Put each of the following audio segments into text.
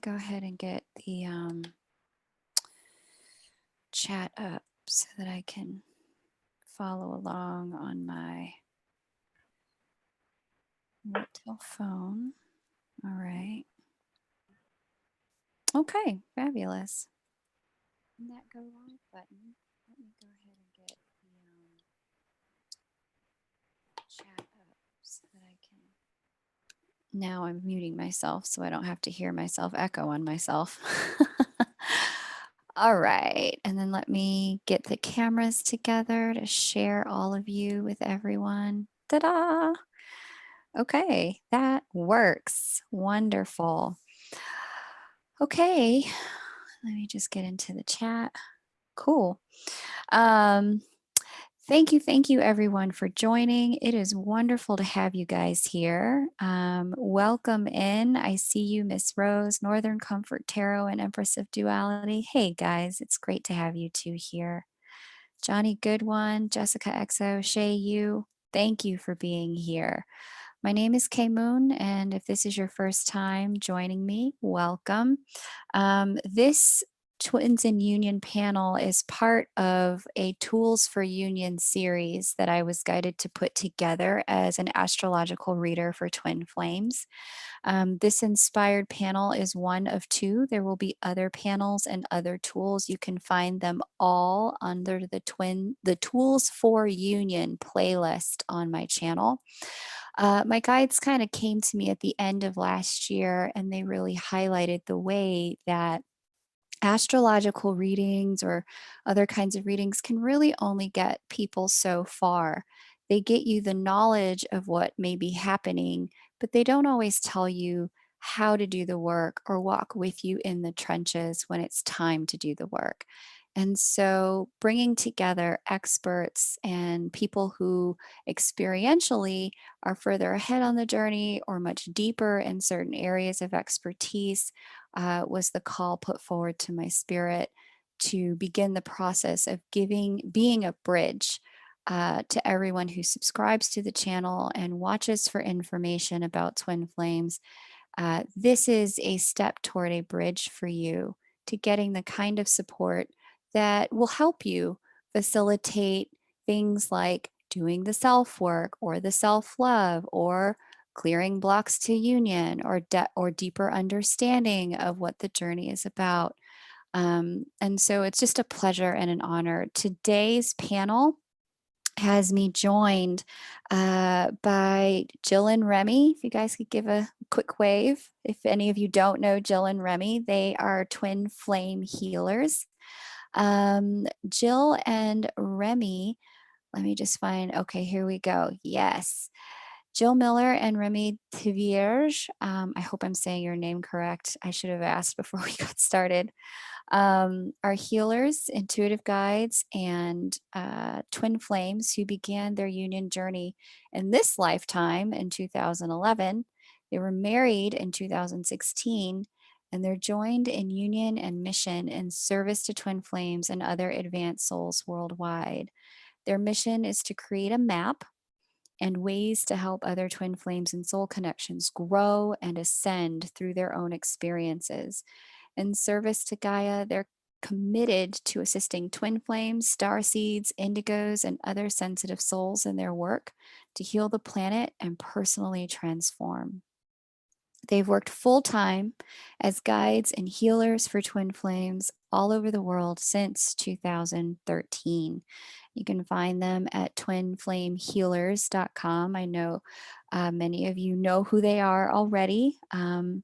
go ahead and get the chat up so that I can follow along on my hotel phone. All right. Okay, fabulous. And that go live button. Let me go ahead and get the chat up so that I can. Now I'm muting myself so I don't have to hear myself echo on myself. All right, and then let me get the cameras together to share all of you with everyone. Ta-da! Okay, that works. Wonderful. Okay, let me just get into the chat. Cool. Thank you everyone for joining. It is wonderful to have you guys here. Welcome in. I see you, Miss Rose, Northern Comfort Tarot, and Empress of Duality. Hey guys, it's great to have you two here. Johnny Goodone, Jessica Exo, Shay Yu, thank you for being here. My name is Kay Moon, and if this is your first time joining me, welcome. This Twins in Union panel is part of a Tools for Union series that I was guided to put together as an astrological reader for twin flames. This inspired panel is one of two. There will be other panels and other tools. You can find them all under the Tools for Union playlist on my channel. My guides kind of came to me at the end of last year, and they really highlighted the way that astrological readings or other kinds of readings can really only get people so far. They get you the knowledge of what may be happening, but they don't always tell you how to do the work or walk with you in the trenches when it's time to do the work. And so, bringing together experts and people who experientially are further ahead on the journey or much deeper in certain areas of expertise was the call put forward to my spirit to begin the process of being a bridge to everyone who subscribes to the channel and watches for information about twin flames. This is a step toward a bridge for you to getting the kind of support that will help you facilitate things like doing the self work or the self love or clearing blocks to union or deeper understanding of what the journey is about. And so it's just a pleasure and an honor. Today's panel has me joined by Jill and Remi. If you guys could give a quick wave. If any of you don't know Jill and Remi, they are twin flame healers. Jill and Remi, let me just find, okay, here we go. Yes. Jill Miller and Remi Tivierge. I hope I'm saying your name correct. I should have asked before we got started. Are healers, intuitive guides, and twin flames who began their union journey in this lifetime in 2011. They were married in 2016, and they're joined in union and mission in service to twin flames and other advanced souls worldwide. Their mission is to create a map and ways to help other twin flames and soul connections grow and ascend through their own experiences. In service to Gaia, they're committed to assisting twin flames, star seeds, indigos, and other sensitive souls in their work to heal the planet and personally transform. They've worked full-time as guides and healers for twin flames all over the world since 2013. You can find them at twinflamehealers.com. I know many of you know who they are already. And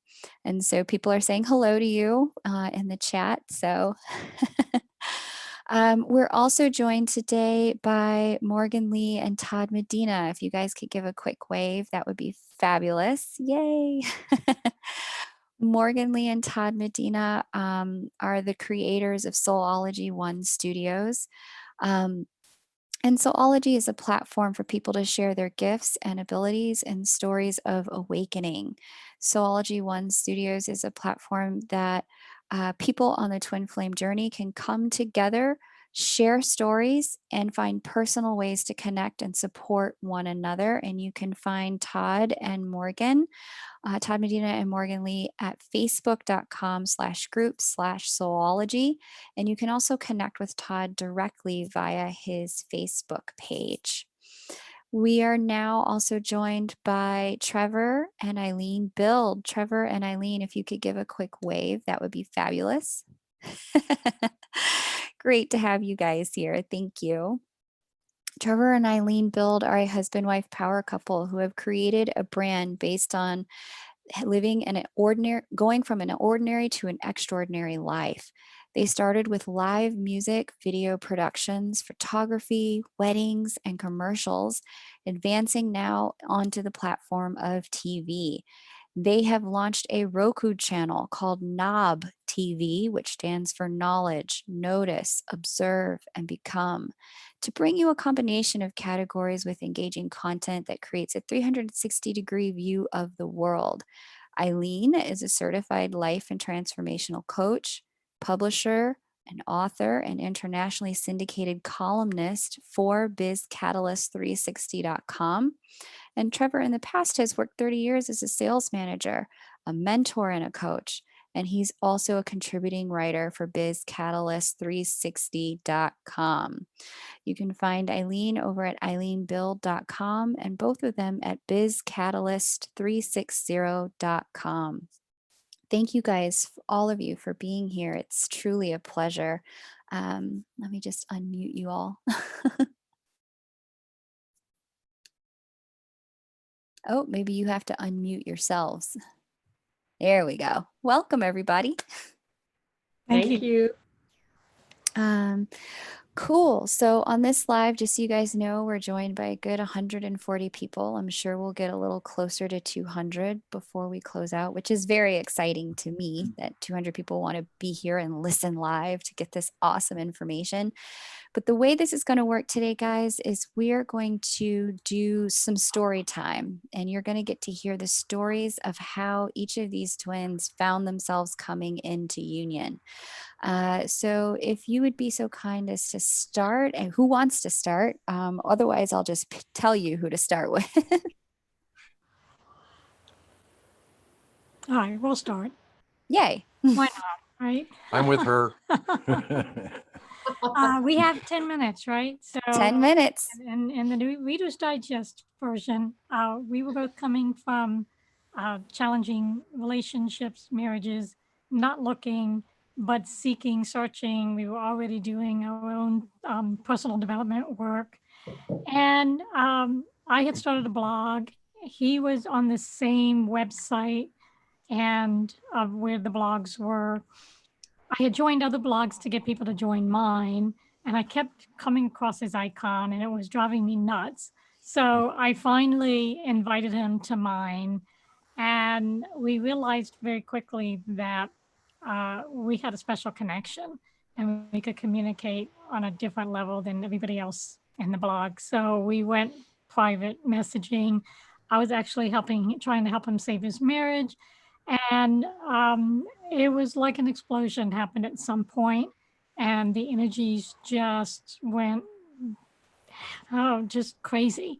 so people are saying hello to you in the chat. So we're also joined today by Morgan Lee and Todd Medina. If you guys could give a quick wave, that would be fabulous. Yay. Morgan Lee and Todd Medina are the creators of Soulology One Studios. And Soulology is a platform for people to share their gifts and abilities and stories of awakening. Soulology One Studios is a platform that people on the twin flame journey can come together share stories, and find personal ways to connect and support one another. And you can find Todd Medina and Morgan Lee at facebook.com/group/soulology. And you can also connect with Todd directly via his Facebook page. We are now also joined by Trevor and Eileen. Build, Trevor and Eileen, if you could give a quick wave, that would be fabulous. Great to have you guys here. Thank you. Trevor and Eileen Build are a husband-wife power couple who have created a brand based on going from an ordinary to an extraordinary life. They started with live music, video productions, photography, weddings, and commercials, advancing now onto the platform of TV. They have launched a Roku channel called Knob TV, which stands for Knowledge, Notice, Observe, and Become, to bring you a combination of categories with engaging content that creates a 360-degree view of the world. Eileen is a certified life and transformational coach, publisher, an author, and internationally syndicated columnist for BizCatalyst360.com. And Trevor in the past has worked 30 years as a sales manager, a mentor, and a coach. And he's also a contributing writer for BizCatalyst360.com. You can find Eileen over at eileenbuild.com and both of them at bizcatalyst360.com. Thank you guys, all of you, for being here. It's truly a pleasure. Let me just unmute you all. Oh, maybe you have to unmute yourselves. There we go. Welcome, everybody. Thank you. Cool. So on this live, just so you guys know, we're joined by a good 140 people. I'm sure we'll get a little closer to 200 before we close out, which is very exciting to me that 200 people want to be here and listen live to get this awesome information. But the way this is going to work today, guys, is we're going to do some story time, and you're going to get to hear the stories of how each of these twins found themselves coming into union. So if you would be so kind as to start, and who wants to start? Otherwise, I'll just tell you who to start with. All right, we'll start. Yay. Why not, right? I'm with her. We have 10 minutes, right? So 10 minutes. And in the Reader's Digest version, we were both coming from challenging relationships, marriages, not looking, but seeking, searching. We were already doing our own personal development work. And I had started a blog. He was on the same website and where the blogs were. I had joined other blogs to get people to join mine, and I kept coming across his icon, and it was driving me nuts. So I finally invited him to mine, and we realized very quickly that we had a special connection, and we could communicate on a different level than everybody else in the blog. So we went private messaging. I was actually trying to help him save his marriage. And it was like an explosion happened at some point, and the energies just went, just crazy.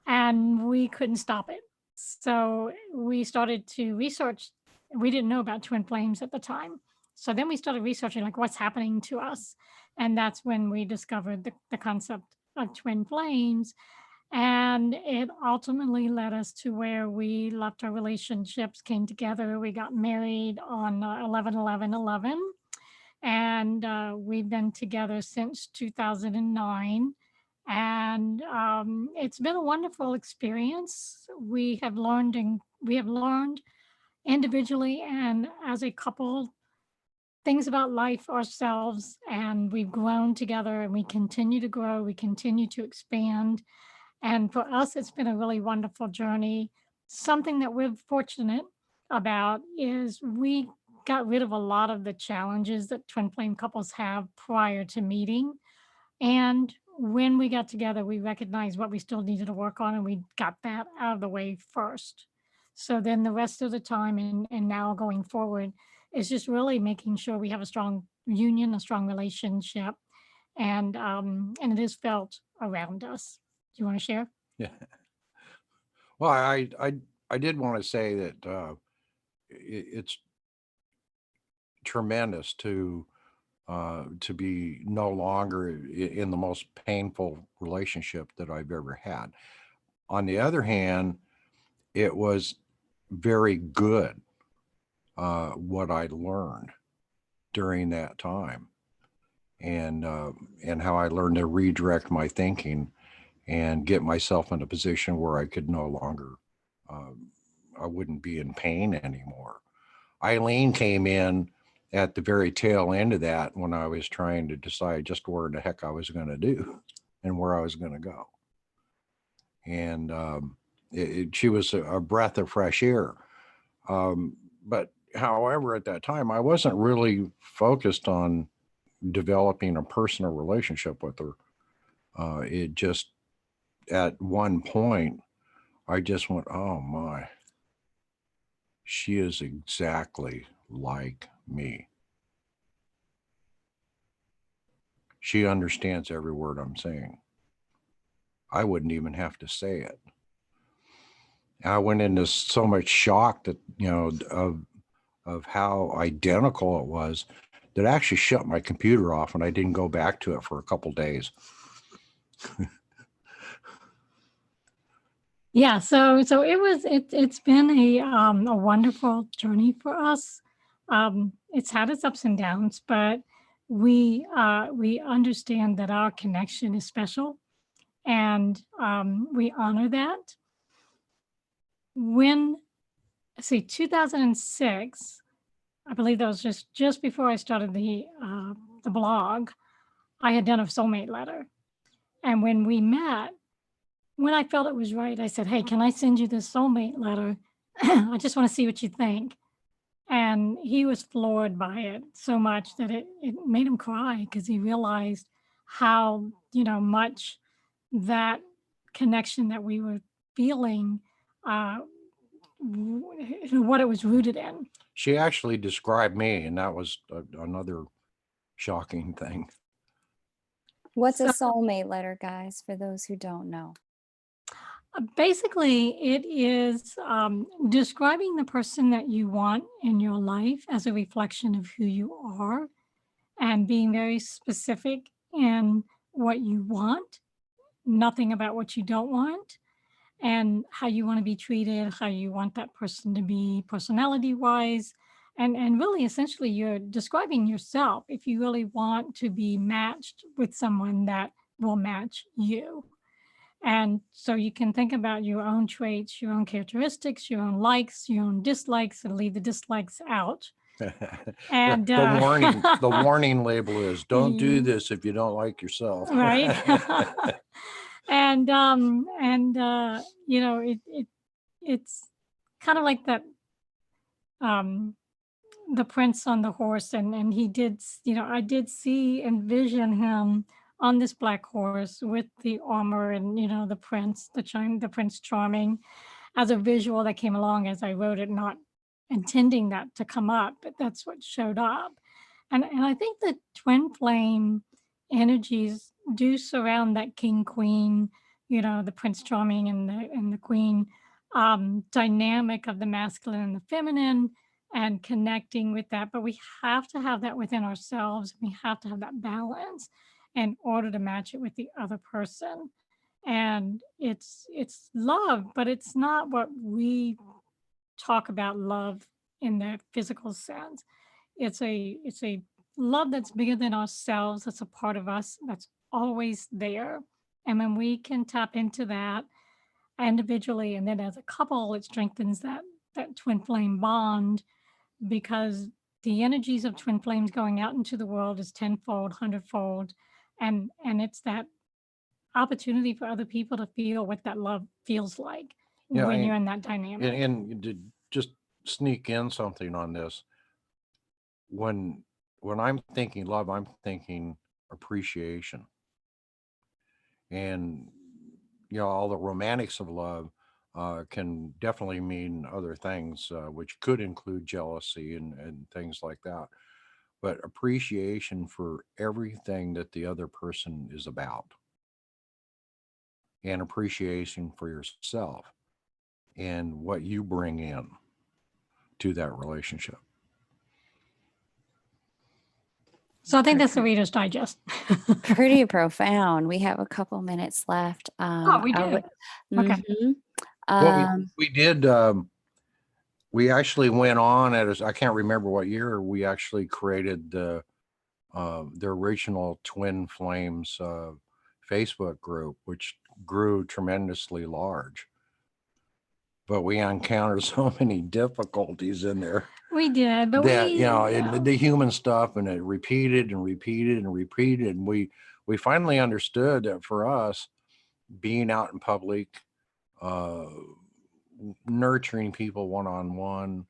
And we couldn't stop it. So we started to research. We didn't know about twin flames at the time. So then we started researching like what's happening to us. And that's when we discovered the concept of twin flames. And it ultimately led us to where we left our relationships, came together. We got married on 11/11/11. And we've been together since 2009. And it's been a wonderful experience. We have learned individually and as a couple things about life ourselves. And we've grown together and we continue to grow. We continue to expand. And for us, it's been a really wonderful journey. Something that we're fortunate about is we got rid of a lot of the challenges that twin flame couples have prior to meeting. And when we got together, we recognized what we still needed to work on, and we got that out of the way first. So then the rest of the time and now going forward is just really making sure we have a strong union, a strong relationship, and it is felt around us. Do you want to share? Yeah. Well, I did want to say that it's tremendous to be no longer in the most painful relationship that I've ever had. On the other hand, it was very good what I learned during that time, and how I learned to redirect my thinking and get myself in a position where I could no longer, uh, I wouldn't be in pain anymore. Eileen came in at the very tail end of that when I was trying to decide just where the heck I was going to do and where I was going to go. And she was a breath of fresh air. But however, at that time, I wasn't really focused on developing a personal relationship with her. It just, at one point, I just went, oh my, she is exactly like me. She understands every word I'm saying. I wouldn't even have to say it. I went into so much shock that, of how identical it was, that I actually shut my computer off and I didn't go back to it for a couple days. Yeah, so it's been a wonderful journey for us. It's had its ups and downs, but we understand that our connection is special, and we honor that. When, see, 2006, I believe that was just before I started the blog. I had done a soulmate letter, and when we met, when I felt it was right, I said, "Hey, can I send you this soulmate letter? I just want to see what you think." And he was floored by it so much that it made him cry because he realized how, much that connection that we were feeling, uh, what it was rooted in. She actually described me, and that was another shocking thing. What's a So soulmate letter, guys, for those who don't know? basically, it is describing the person that you want in your life as a reflection of who you are, and being very specific in what you want, nothing about what you don't want, and how you want to be treated, how you want that person to be personality wise. And really, essentially, you're describing yourself if you really want to be matched with someone that will match you. And so you can think about your own traits, your own characteristics, your own likes, your own dislikes, and leave the dislikes out. the, And the warning the warning label is, don't do y- this if you don't like yourself. right. It's kind of like that, um the prince on the horse, and he did I did see and vision him on this black horse with the armor, and the prince charming, as a visual that came along as I wrote it, not intending that to come up, but that's what showed up. And I think the twin flame energies do surround that king queen, the prince charming and the queen, dynamic of the masculine and the feminine, and connecting with that. But we have to have that within ourselves. We have to have that balance in order to match it with the other person. And it's love, but it's not what we talk about love in the physical sense. It's a love that's bigger than ourselves, that's a part of us, that's always there. And when we can tap into that individually and then as a couple, it strengthens that twin flame bond, because the energies of twin flames going out into the world is tenfold, hundredfold, and it's that opportunity for other people to feel what that love feels like Yeah, when you're in that dynamic. and to just sneak in something on this, when I'm thinking love, I'm thinking appreciation, and all the romantics of love can definitely mean other things, which could include jealousy and things like that. but appreciation for everything that the other person is about, and appreciation for yourself and what you bring in to that relationship. So I think that's the Reader's Digest. Pretty profound. We have a couple minutes left. We do. Okay. Mhm. Well, we did. We actually went on at I can't remember what year we actually created the original Twin Flames Facebook group, which grew tremendously large. But we encountered so many difficulties in there. We did, but that the human stuff, and it repeated and repeated and repeated, and we finally understood that for us, being out in public, nurturing people one-on-one,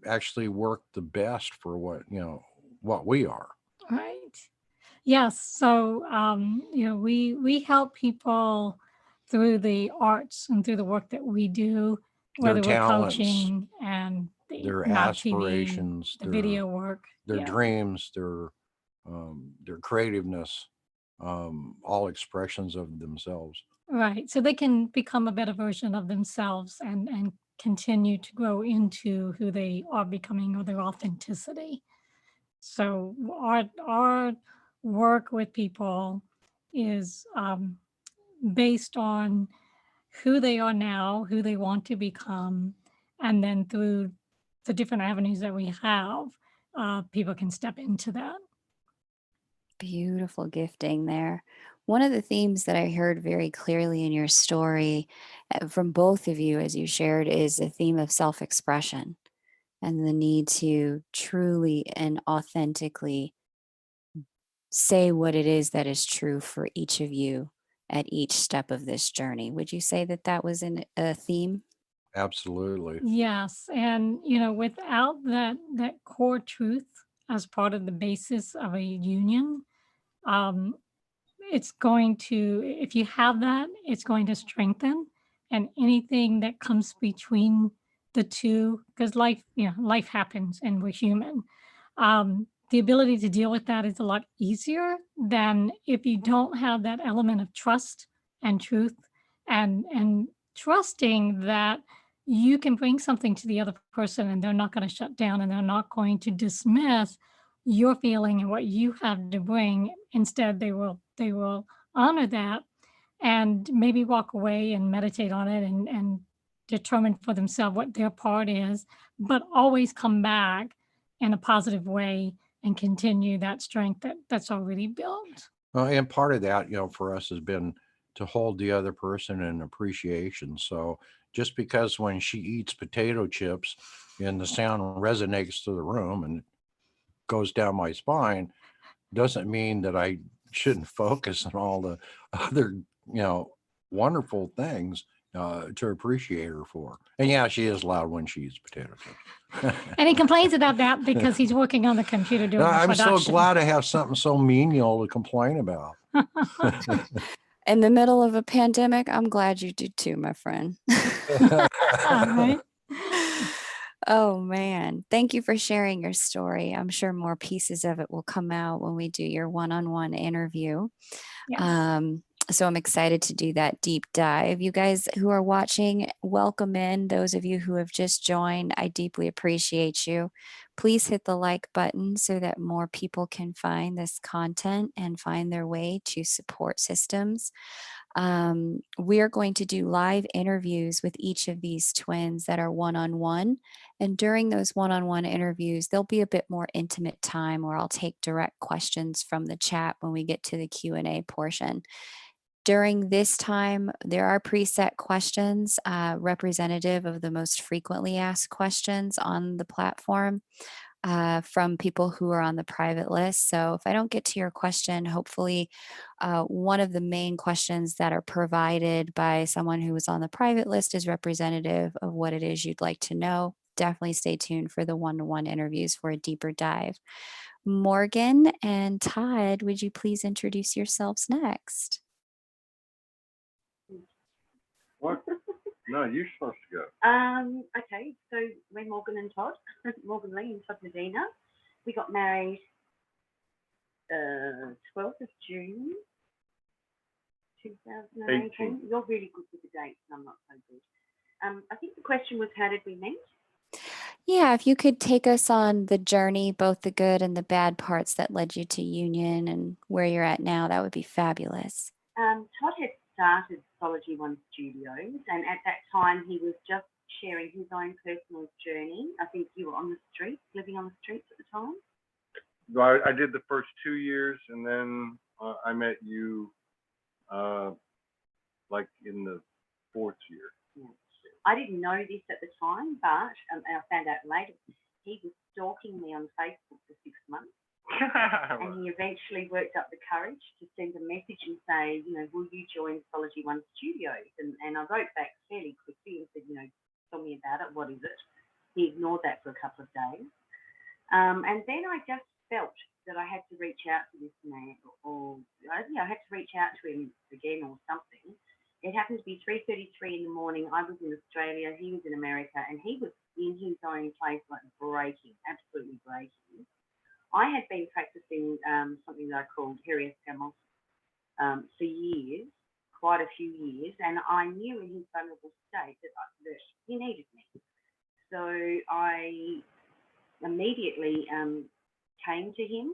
actually worked the best for what we are. Right. Yes. So, we help people through the arts and through the work that we do, Their whether we're talents, coaching and their TV, aspirations, the video work, their dreams, their creativeness, all expressions of themselves. Right. So they can become a better version of themselves and continue to grow into who they are becoming, or their authenticity. So our work with people is based on who they are now, who they want to become, and then through the different avenues that we have, people can step into that. Beautiful gifting there. One of the themes that I heard very clearly in your story from both of you as you shared is the theme of self expression and the need to truly and authentically say what it is that is true for each of you at each step of this journey. Would you say that that was a theme? Absolutely. Yes, and without that core truth as part of the basis of a union, um, it's going to, if you have that, it's going to strengthen, and anything that comes between the two, because life happens and we're human. The ability to deal with that is a lot easier than if you don't have that element of trust and truth, and trusting that you can bring something to the other person and they're not going to shut down and they're not going to dismiss your feeling and what you have to bring. Instead, they will honor that and maybe walk away and meditate on it and determine for themselves what their part is, but always come back in a positive way and continue that strength that's already built. And part of that, for us has been to hold the other person in appreciation. So just because when she eats potato chips and the sound resonates through the room and goes down my spine, doesn't mean that I shouldn't focus on all the other, wonderful things to appreciate her for. And yeah, she is loud when she eats potato chips. And he complains about that because he's working on the computer doing the I'm production. so glad I have something so menial to complain about. In the middle of a pandemic, I'm glad you do too, my friend. Right? Oh man, thank you for sharing your story. I'm sure more pieces of it will come out when we do your one-on-one interview. Yes. So I'm excited to do that deep dive. You guys who are watching, welcome in. Those of you who have just joined, I deeply appreciate you. Please hit the like button so that more people can find this content and find their way to support systems. We are going to do live interviews with each of these twins that are one-on-one. And during those one-on-one interviews, there'll be a bit more intimate time where I'll take direct questions from the chat when we get to the Q&A portion. During this time, there are preset questions representative of the most frequently asked questions on the platform from people who are on the private list. So if I don't get to your question, hopefully one of the main questions that are provided by someone who is on the private list is representative of what it is you'd like to know. Definitely stay tuned for the one-to-one interviews for a deeper dive. Morgan and Todd, would you please introduce yourselves next? What? No, you're supposed to go. Okay, so we're Morgan and Todd, Morgan Lee and Todd Medina. We got married 12th of June, 2018. 18. You're really good with the dates, and I'm not so good. I think the question was, how did we meet? Yeah, if you could take us on the journey, both the good and the bad parts that led you to Union and where you're at now, that would be fabulous. Todd had started Psychology One Studios, and at that time he was just sharing his own personal journey. I think you were on the streets, living on the streets at the time. Well, I did the first 2 years, and then I met you like in the 4th year. Yeah. I didn't know this at the time, but and I found out later, he was stalking me on Facebook for 6 months. And he eventually worked up the courage to send a message and say, will you join Psychology One Studios? And I wrote back fairly quickly and said, tell me about it. What is it? He ignored that for a couple of days. And then I just felt that I had to reach out to this man, or I had to reach out to him again or something. It happened to be 3:33 in the morning. I was in Australia, he was in America, and he was in his own place, like breaking, absolutely breaking. I had been practicing something that I called Harriet Scammell for years, quite a few years, and I knew in his vulnerable state that he needed me. So I immediately came to him,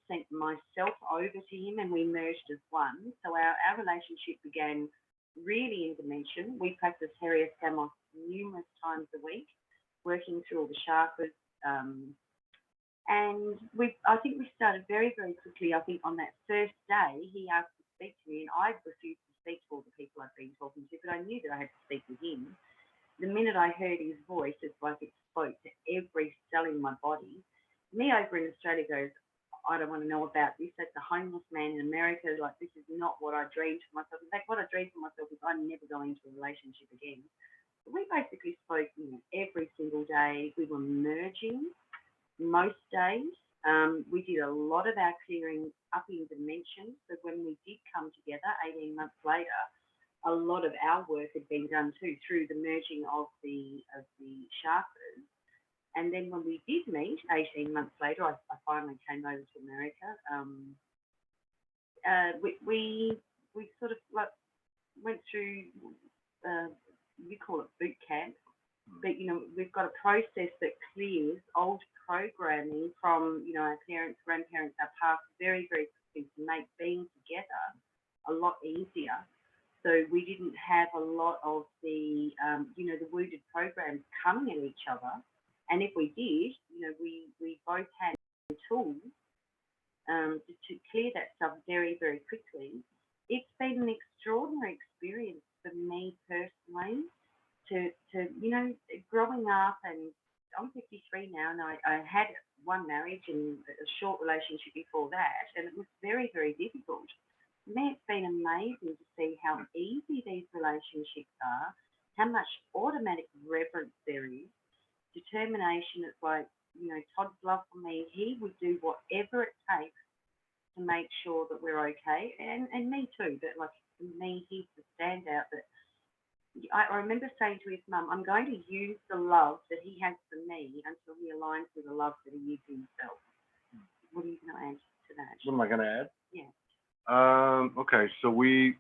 sent myself over to him, and we merged as one. So our relationship began really in dimension. We practiced Harriet Scammell numerous times a week, working through all the chakras. And I think we started very, very quickly. I think on that first day, he asked to speak to me, and I refused to speak to all the people I'd been talking to, but I knew that I had to speak with him. The minute I heard his voice, it's like it spoke to every cell in my body. Me over in Australia goes, I don't want to know about this. That's a homeless man in America. Like, this is not what I dreamed for myself. In fact, what I dreamed for myself is I'm never going into a relationship again. But we basically spoke every single day. We were merging most days. We did a lot of our clearing up in dimension. So when we did come together 18 months later, a lot of our work had been done too through the merging of the chakras. And then when we did meet 18 months later, I finally came over to America. We sort of like went through, you call it boot camp, but we've got a process that clears old programming from our parents, grandparents, our past very, very quickly to make being together a lot easier. So we didn't have a lot of the the wounded programs coming at each other. And if we did, we both had tools to clear that stuff very, very quickly. It's been an extraordinary experience for me personally to growing up, and I'm 53 now, and I had one marriage and a short relationship before that, and it was very, very difficult. For me, it's been amazing to see how easy these relationships are, how much automatic reverence there is, determination. It's like, Todd's love for me, he would do whatever it takes to make sure that we're okay, and me too, but like for me, he's the standout. That I remember saying to his mum, I'm going to use the love that he has for me until he aligns with the love that he is himself. What are you going to add to that? What am I going to add? Yeah. Okay, so we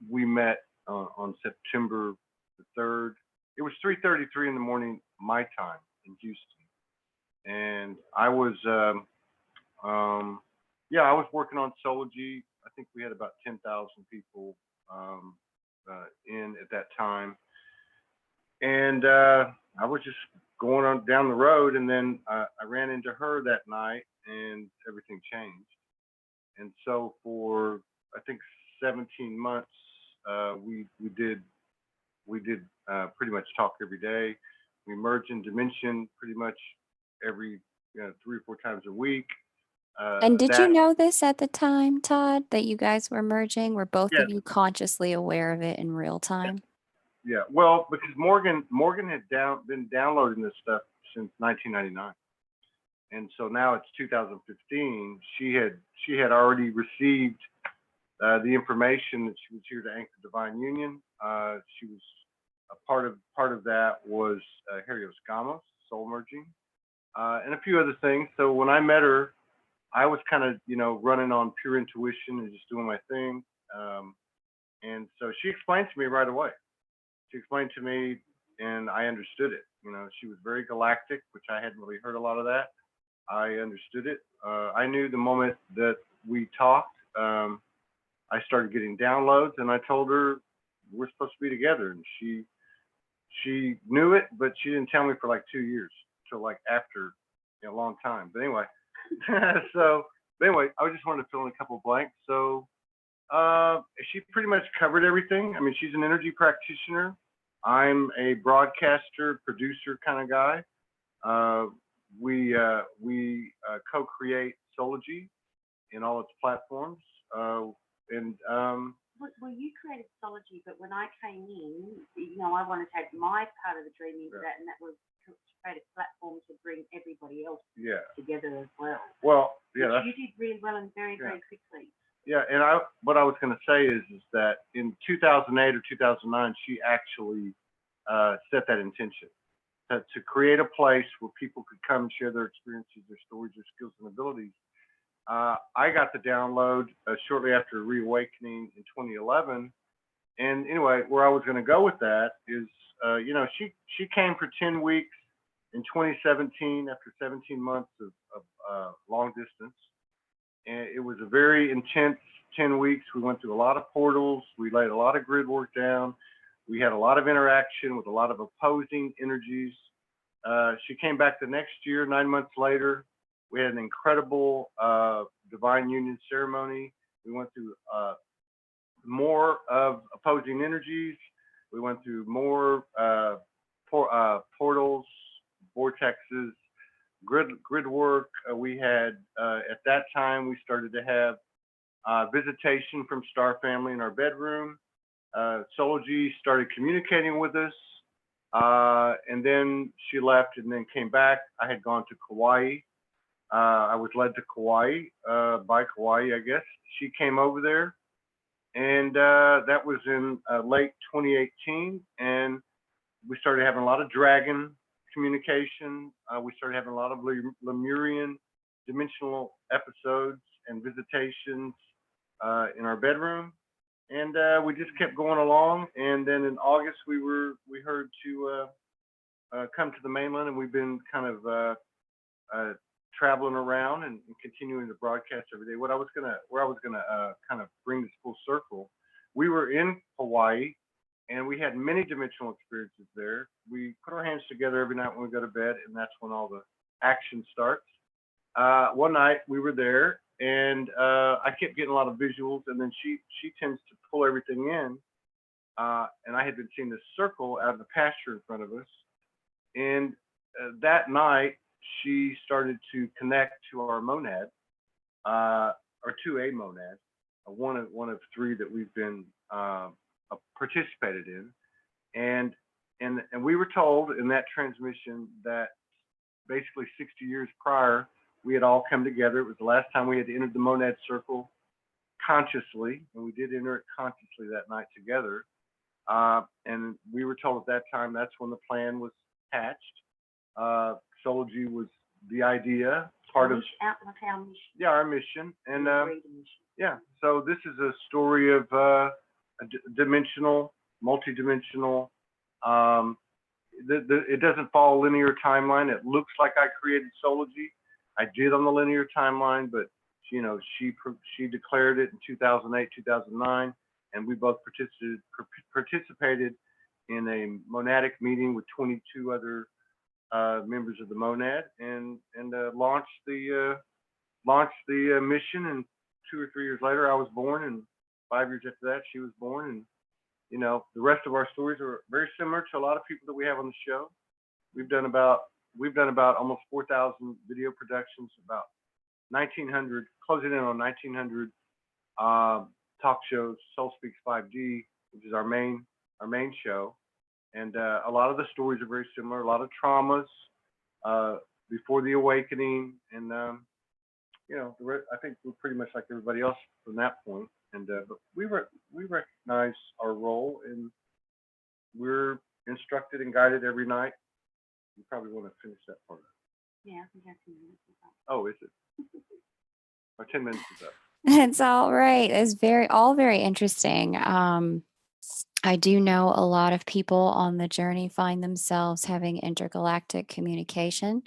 met on September the 3rd. It was 3:33 in the morning, my time in Houston, and I was I was working on Sology. I think we had about 10,000 people in at that time, and I was just going on down the road, and then I ran into her that night, and everything changed. And so for I think 17 months, we did pretty much talk every day. We merged in dimension pretty much every 3 or 4 times a week. And did you know this at the time, Todd, that you guys were merging? Were both of you consciously aware of it in real time? Yeah, well, because Morgan had been downloading this stuff since 1999, and so now it's 2015. She had already received the information that she was here to anchor divine union. She was a part of that was Helios Gamos, soul merging, and a few other things. So when I met her, I was kind of, running on pure intuition and just doing my thing. And so she explained to me right away. She explained to me, and I understood it. She was very galactic, which I hadn't really heard a lot of that. I understood it. I knew the moment that we talked, I started getting downloads, and I told her we're supposed to be together, and she knew it, but she didn't tell me for like 2 years, till like after a long time. But anyway, I just wanted to fill in a couple of blanks. So she pretty much covered everything. I mean, she's an energy practitioner. I'm a broadcaster, producer kind of guy. We co-create Sology in all its platforms. And Well, you created Sology, but when I came in, I wanted to add my part of the dream into that, and that was to create a platform to bring everybody else together as well. Well, yeah, you did really well and very, very quickly. Yeah, and what I was going to say is that in 2008 or 2009, she actually set that intention to create a place where people could come and share their experiences, their stories, their skills and abilities. I got the download shortly after reawakening in 2011, and anyway, where I was going to go with that is, she came for 10 weeks in 2017 after 17 months of long distance. And it was a very intense 10 weeks. We went through a lot of portals. We laid a lot of grid work down. We had a lot of interaction with a lot of opposing energies. She came back the next year, 9 months later. We had an incredible divine union ceremony. We went through more of opposing energies. We went through more portals, vortexes, grid work. We had, at that time, we started to have visitation from Star Family in our bedroom. Sology started communicating with us, and then she left and then came back. I had gone to Kauai. I was led to Kauai, by Kauai, I guess. She came over there, and that was in late 2018, and we started having a lot of dragon communication. We started having a lot of Lemurian dimensional episodes and visitations in our bedroom, and we just kept going along. And then in August, we heard to come to the mainland, and we've been kind of traveling around and continuing to broadcast every day. Where I was gonna kind of bring this full circle, we were in Hawaii. And we had many dimensional experiences there. We put our hands together every night when we go to bed, and that's when all the action starts. One night we were there, and I kept getting a lot of visuals, and then she tends to pull everything in. And I had been seeing this circle out in the pasture in front of us. And that night, she started to connect to our monad, or to a monad, one of three that we've been participated in, and we were told in that transmission that basically 60 years prior we had all come together. It was the last time we had entered the monad circle consciously, and we did enter it consciously that night together. And we were told at that time that's when the plan was hatched. Sology was the idea, part of our mission. Our mission, and so this is a story of dimensional, multi-dimensional. It doesn't follow a linear timeline. It looks like I created Sology. I did on the linear timeline, but she declared it in 2008, 2009, and we both participated in a monadic meeting with 22 other members of the monad, and launched the mission. And 2 or 3 years later, I was born, and 5 years after that, she was born. And the rest of our stories are very similar to a lot of people that we have on the show. We've done about almost 4,000 video productions, about 1,900, closing in on 1,900 talk shows. Soul Speaks 5D, which is our main show, and a lot of the stories are very similar. A lot of traumas before the awakening, and I think we're pretty much like everybody else from that point. And but we recognize our role we're instructed and guided every night. You probably want to finish that part. Yeah, I think I have 2 minutes. Oh, is it? My 10 minutes is up. It's all right. It's all very interesting. I do know a lot of people on the journey find themselves having intergalactic communication,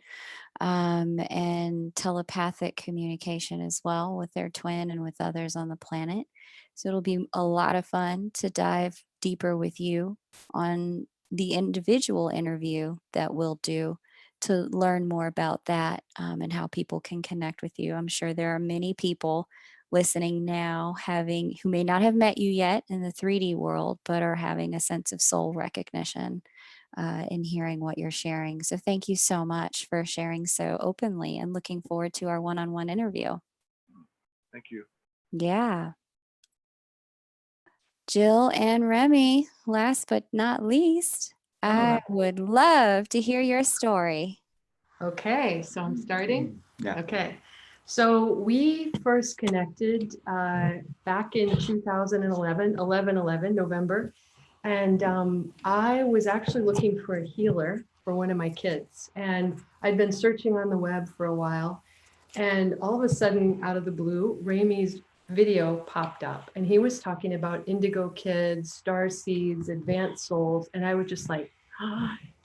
and telepathic communication as well with their twin and with others on the planet. So it'll be a lot of fun to dive deeper with you on the individual interview that we'll do to learn more about that, and how people can connect with you. I'm sure there are many people listening now who may not have met you yet in the 3D world, but are having a sense of soul recognition in hearing what you're sharing. So thank you so much for sharing so openly, and looking forward to our one-on-one interview. Thank you. Yeah. Jill and Remi, last but not least, I would love to hear your story. Okay, so I'm starting? Yeah. Okay. So we first connected back in 2011, 11/11, November. And I was actually looking for a healer for one of my kids. And I'd been searching on the web for a while. And all of a sudden, out of the blue, Remi's video popped up. And he was talking about indigo kids, star seeds, advanced souls. And I was just like,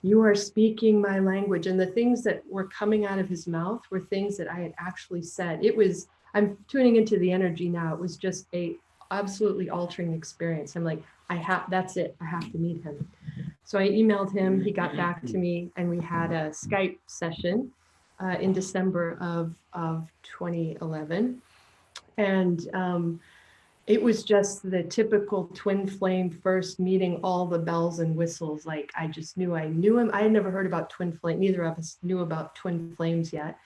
you are speaking my language. And the things that were coming out of his mouth were things that I had actually said. I'm tuning into the energy now. It was just a absolutely altering experience. I'm like, that's it. I have to meet him. So I emailed him, he got back to me, and we had a Skype session in December of 2011. And it was just the typical twin flame first meeting, all the bells and whistles. Like I knew him. I had never heard about twin flame. Neither of us knew about twin flames yet.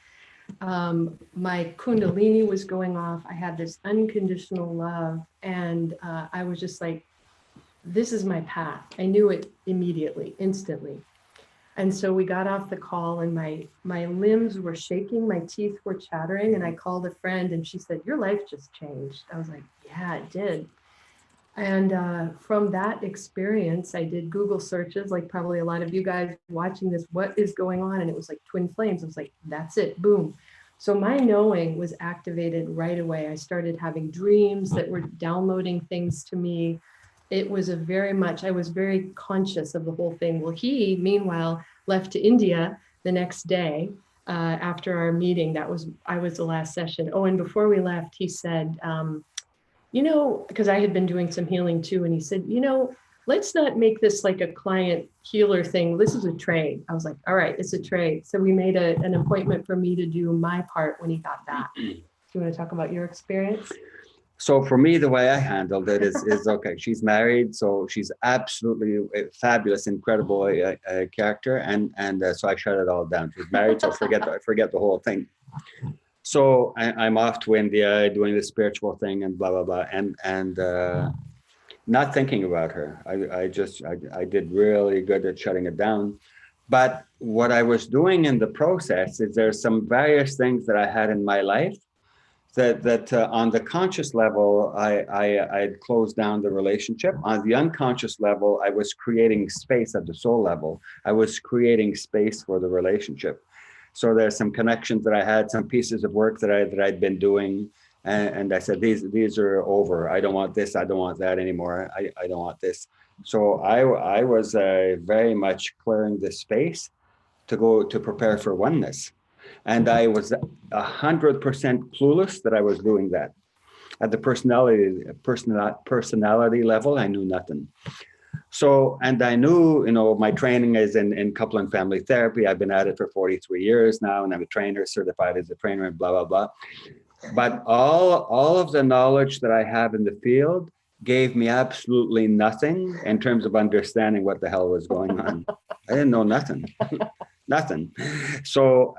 My Kundalini was going off. I had this unconditional love. And I was just like, this is my path. I knew it immediately, instantly. And so we got off the call and my limbs were shaking, my teeth were chattering, and I called a friend and she said, your life just changed. I was like, yeah, it did. And from that experience, I did Google searches, like probably a lot of you guys watching this, what is going on? And it was like twin flames. I was like, that's it, boom. So my knowing was activated right away. I started having dreams that were downloading things to me. It was I was very conscious of the whole thing. Well, he, meanwhile, left to India the next day after our meeting. I was the last session. Oh, and before we left, he said, because I had been doing some healing too. And he said, let's not make this like a client healer thing. This is a trade. I was like, all right, it's a trade. So we made an appointment for me to do my part when he got back. Do you want to talk about your experience? So for me, the way I handled it is okay. She's married, so she's absolutely a fabulous, incredible character, and so I shut it all down. She's married, so forget the whole thing. So I'm off to India doing the spiritual thing and blah blah blah, and not thinking about her. I did really good at shutting it down. But what I was doing in the process is there's some various things that I had in my life that on the conscious level, I had closed down the relationship. On the unconscious level, I was creating space at the soul level. I was creating space for the relationship. So there's some connections that I had, some pieces of work that I'd been doing. And I said, these are over. I don't want this. I don't want that anymore. I don't want this. So I was very much clearing the space to go to prepare for oneness. And I was 100% clueless that I was doing that. At the personality level, I knew nothing. So, and I knew, my training is in couple and family therapy. I've been at it for 43 years now, and I'm a trainer, certified as a trainer, and blah, blah, blah. But all of the knowledge that I have in the field gave me absolutely nothing in terms of understanding what the hell was going on. I didn't know nothing. Nothing. So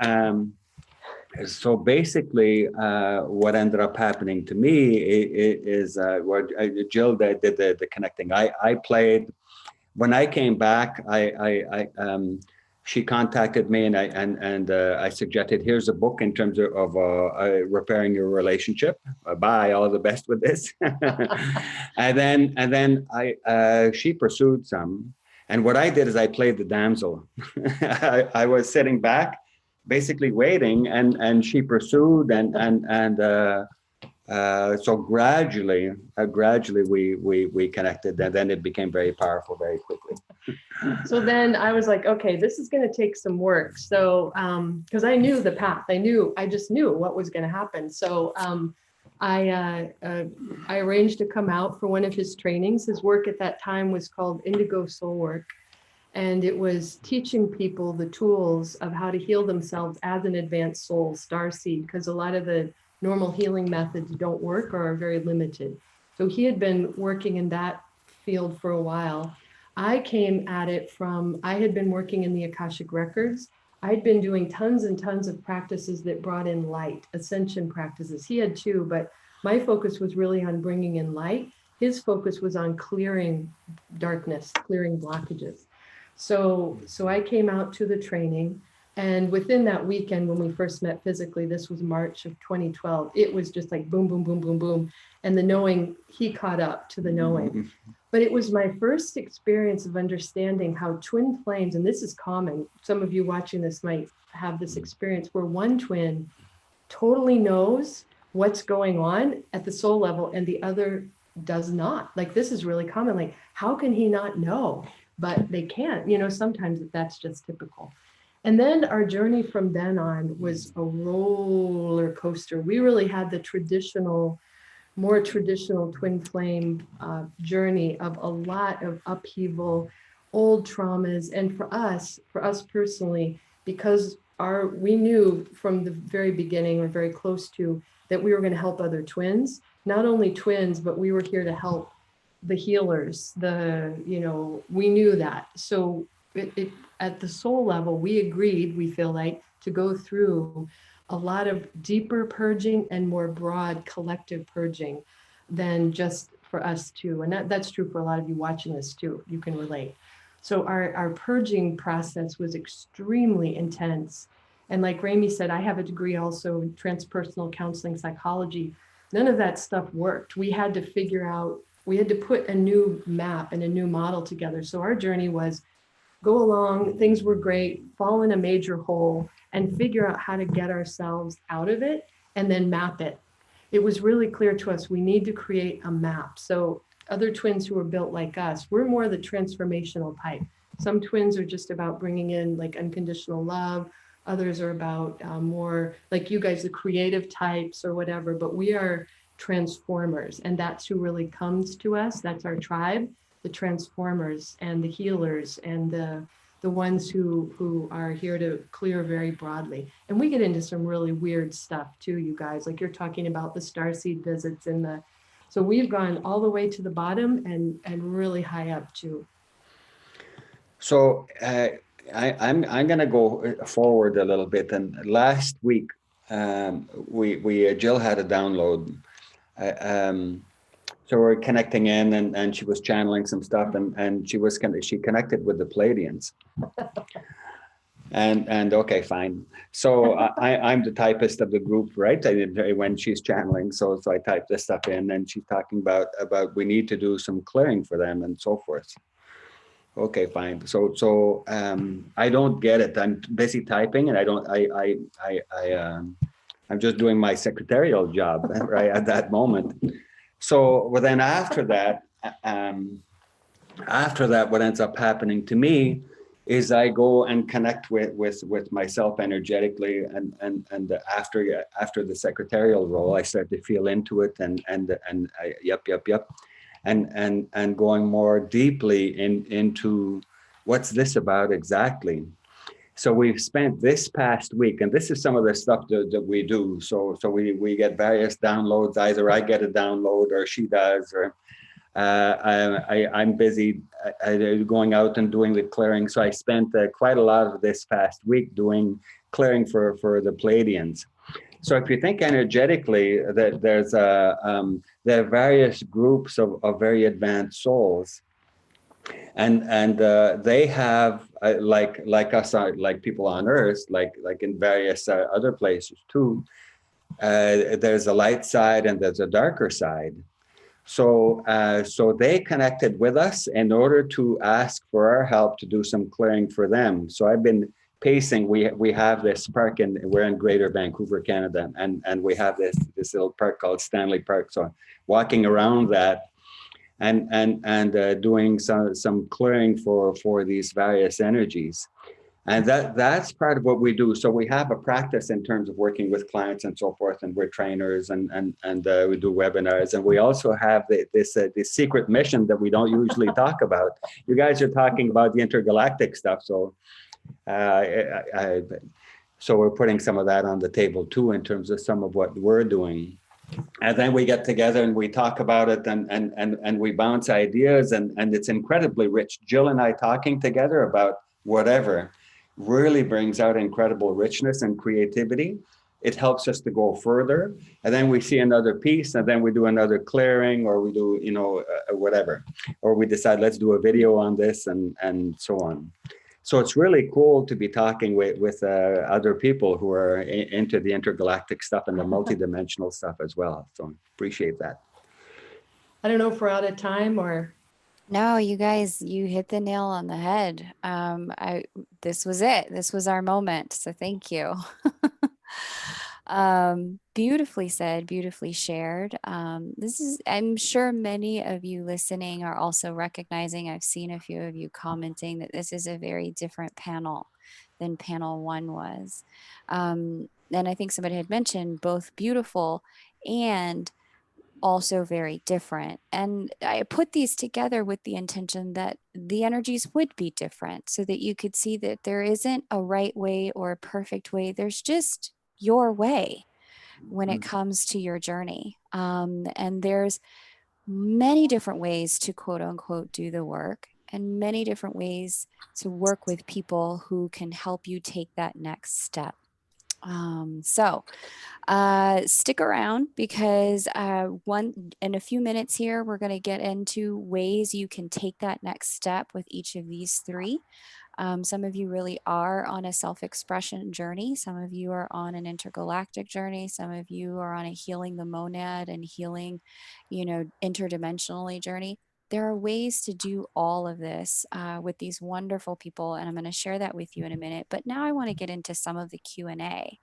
basically, what ended up happening to me is what Jill did the connecting. I played when I came back. She contacted me and I suggested, here's a book in terms of repairing your relationship. Bye, all the best with this. and then she pursued some. And what I did is I played the damsel. I was sitting back, basically waiting, and she pursued, so gradually we connected, and then it became very powerful very quickly. So then I was like, okay, this is going to take some work. So, because I knew the path, I just knew what was going to happen. So, I arranged to come out for one of his trainings. His work at that time was called Indigo Soul Work. And it was teaching people the tools of how to heal themselves as an advanced soul, starseed, because a lot of the normal healing methods don't work or are very limited. So he had been working in that field for a while. I came at it from, I had been working in the Akashic Records. I'd been doing tons and tons of practices that brought in light, ascension practices. He had too, but my focus was really on bringing in light. His focus was on clearing darkness, clearing blockages. So I came out to the training, and within that weekend when we first met physically, this was March of 2012, it was just like boom, boom, boom, boom, boom. And the knowing, he caught up to the knowing. But it was my first experience of understanding how twin flames, and this is common, some of you watching this might have this experience, where one twin totally knows what's going on at the soul level and the other does not. Like, this is really common. Like, how can he not know? But they can't, sometimes that's just typical. And then our journey from then on was a roller coaster. We really had the more traditional twin flame journey of a lot of upheaval, old traumas. And for us personally, because we knew from the very beginning, or very close to, that we were going to help other twins, not only twins, but we were here to help the healers, we knew that. So it at the soul level, we agreed, we feel like, to go through a lot of deeper purging and more broad collective purging than just for us two. And that's true for a lot of you watching this too. You can relate. So our purging process was extremely intense. And like Remi said, I have a degree also in transpersonal counseling psychology. None of that stuff worked. We had to put a new map and a new model together. So our journey was go along, things were great, fall in a major hole, and figure out how to get ourselves out of it and then map it. It was really clear to us, we need to create a map. So other twins who are built like us, we're more the transformational type. Some twins are just about bringing in like unconditional love. Others are about more like you guys, the creative types or whatever, but we are transformers, and that's who really comes to us. That's our tribe, the transformers and the healers and the ones who are here to clear very broadly. And we get into some really weird stuff too, you guys, like you're talking about the starseed visits and so we've gone all the way to the bottom and really high up too. So I'm going to go forward a little bit. And last week, we Jill had a download. So we're connecting in, and she was channeling some stuff, and she connected with the Pleiadians. And okay, fine. So I'm the typist of the group, right? When she's channeling, so I type this stuff in, and she's talking about we need to do some clearing for them and so forth. Okay, fine. So I don't get it. I'm busy typing, and I'm just doing my secretarial job right at that moment. So, well, then after that, what ends up happening to me is I go and connect with myself energetically, and after the secretarial role, I start to feel into it, and going more deeply into what's this about exactly. So we've spent this past week, and this is some of the stuff that we do. So we get various downloads. Either I get a download, or she does, or I'm busy going out and doing the clearing. So I spent quite a lot of this past week doing clearing for the Pleiadians. So if you think energetically, that there are various groups of very advanced souls. And they have like us, like people on Earth, like in various other places too. There's a light side and there's a darker side. So they connected with us in order to ask for our help to do some clearing for them. So I've been pacing. We have this park, and we're in Greater Vancouver, Canada, and we have this little park called Stanley Park. So walking around that and doing some clearing for these various energies. And that's part of what we do. So we have a practice in terms of working with clients and so forth, and we're trainers and we do webinars. And we also have this secret mission that we don't usually talk about. You guys are talking about the intergalactic stuff, so so we're putting some of that on the table too in terms of some of what we're doing. And then we get together and we talk about it and we bounce ideas, and it's incredibly rich. Jill and I talking together about whatever really brings out incredible richness and creativity. It helps us to go further. And then we see another piece, and then we do another clearing, or we do, whatever, or we decide, let's do a video on this, and so on. So it's really cool to be talking with other people who are into the intergalactic stuff and the multidimensional stuff as well. So appreciate that. I don't know if we're out of time or. No, you guys, you hit the nail on the head. This was it. This was our moment. So thank you. Beautifully said, beautifully shared. I'm sure many of you listening are also recognizing, I've seen a few of you commenting that this is a very different panel than panel 1 was. And I think somebody had mentioned both beautiful and also very different. And I put these together with the intention that the energies would be different, so that you could see that there isn't a right way or a perfect way. There's just your way when it comes to your journey. And there's many different ways to quote unquote do the work, and many different ways to work with people who can help you take that next step. So stick around, because in a few minutes here, we're going to get into ways you can take that next step with each of these 3. Some of you really are on a self-expression journey. Some of you are on an intergalactic journey. Some of you are on a healing the monad and healing, interdimensionally journey. There are ways to do all of this with these wonderful people, and I'm going to share that with you in a minute. But now I want to get into some of the Q&A.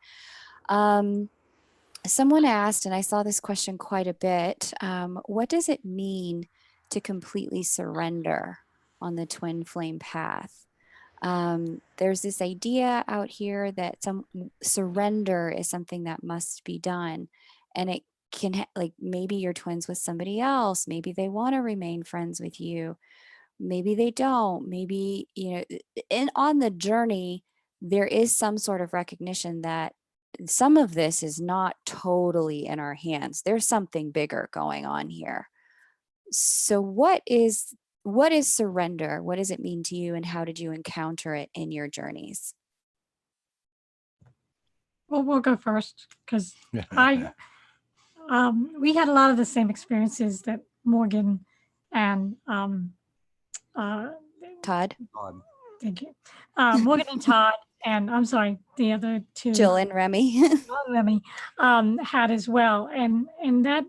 Someone asked, and I saw this question quite a bit, what does it mean to completely surrender on the twin flame path? There's this idea out here that some surrender is something that must be done, and it can like maybe you're twins with somebody else, maybe they want to remain friends with you, maybe they don't, maybe on the journey there is some sort of recognition that some of this is not totally in our hands. There's something bigger going on here. So what is surrender? What does it mean to you, and how did you encounter it in your journeys? Well, we'll go first, because we had a lot of the same experiences that Morgan and Todd. Thank you. Morgan and Todd, and I'm sorry, the other 2. Jill and Remi. Remi had as well. And that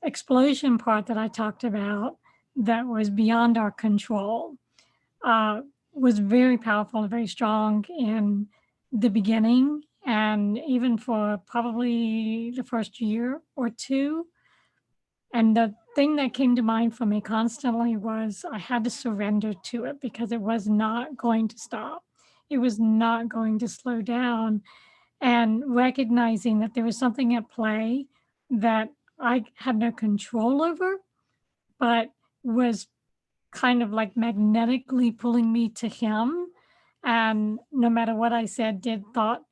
explosion part that I talked about that was beyond our control was very powerful and very strong in the beginning, and even for probably the first year or 2. And the thing that came to mind for me constantly was I had to surrender to it, because it was not going to stop. It was not going to slow down. And recognizing that there was something at play that I had no control over, but was kind of like magnetically pulling me to him. And no matter what I said, did, thought,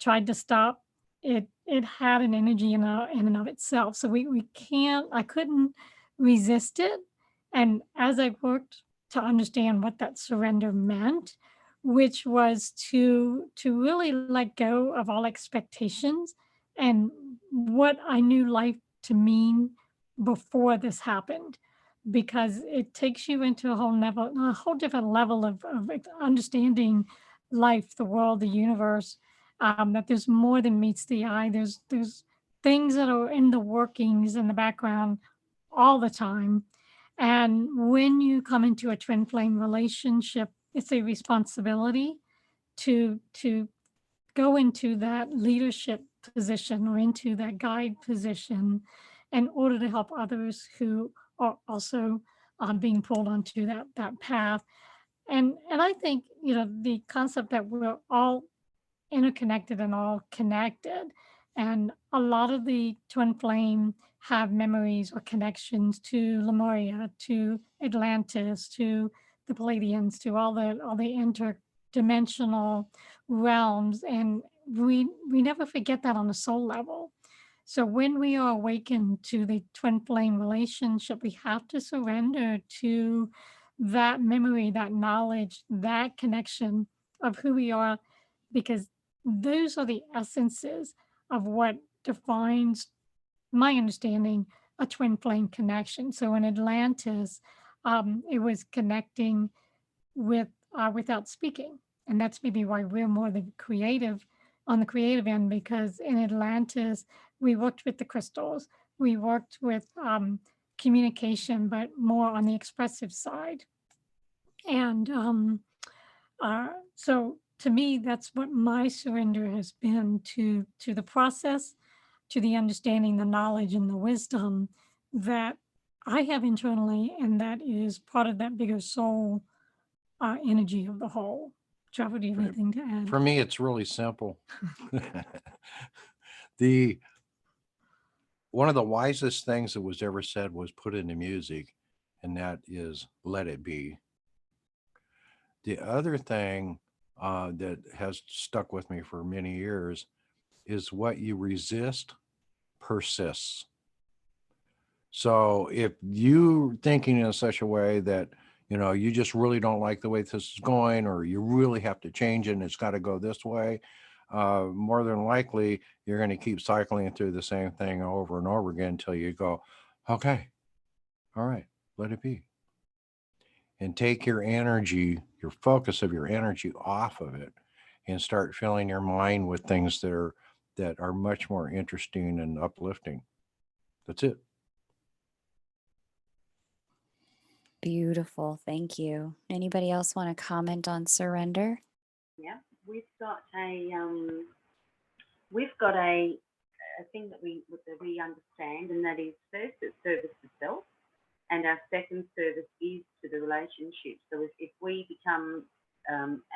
tried to stop, it had an energy in and of itself. So I couldn't resist it. And as I worked to understand what that surrender meant, which was to really let go of all expectations and what I knew life to mean before this happened, because it takes you into a whole different level of understanding life, the world, the universe, that there's more than meets the eye. There's things that are in the workings in the background all the time. And when you come into a twin flame relationship, it's a responsibility to go into that leadership position or into that guide position in order to help others who are also being pulled onto that path. And I think, you know, the concept that we're all interconnected and all connected. And a lot of the twin flame have memories or connections to Lemuria, to Atlantis, to the Palladians, to all the interdimensional realms. And we never forget that on a soul level. So when we are awakened to the twin flame relationship, we have to surrender to that memory, that knowledge, that connection of who we are, because those are the essences of what defines my understanding a twin flame connection. So in Atlantis, it was connecting with without speaking, and that's maybe why we're more the creative on the creative end, because in Atlantis we worked with the crystals, we worked with communication, but more on the expressive side. And so to me, that's what my surrender has been to the process, to the understanding, the knowledge, and the wisdom that I have internally, and that is part of that bigger soul energy of the whole. Trevor, do you have Right. anything to add? For me, it's really simple. The one of the wisest things that was ever said was put into music, and that is let it be. The other thing that has stuck with me for many years is what you resist persists. So if you're thinking in such a way that, you know, you just really don't like the way this is going, or you really have to change it and it's got to go this way, more than likely you're going to keep cycling through the same thing over and over again until you go, okay, all right, let it be. And take your energy, your focus of your energy off of it, and start filling your mind with things that are much more interesting and uplifting. That's it. Beautiful. Thank you. Anybody else want to comment on surrender? Yeah, we've got a thing that we understand, and that is first it's service to self, and our second service is to the relationship. So if we become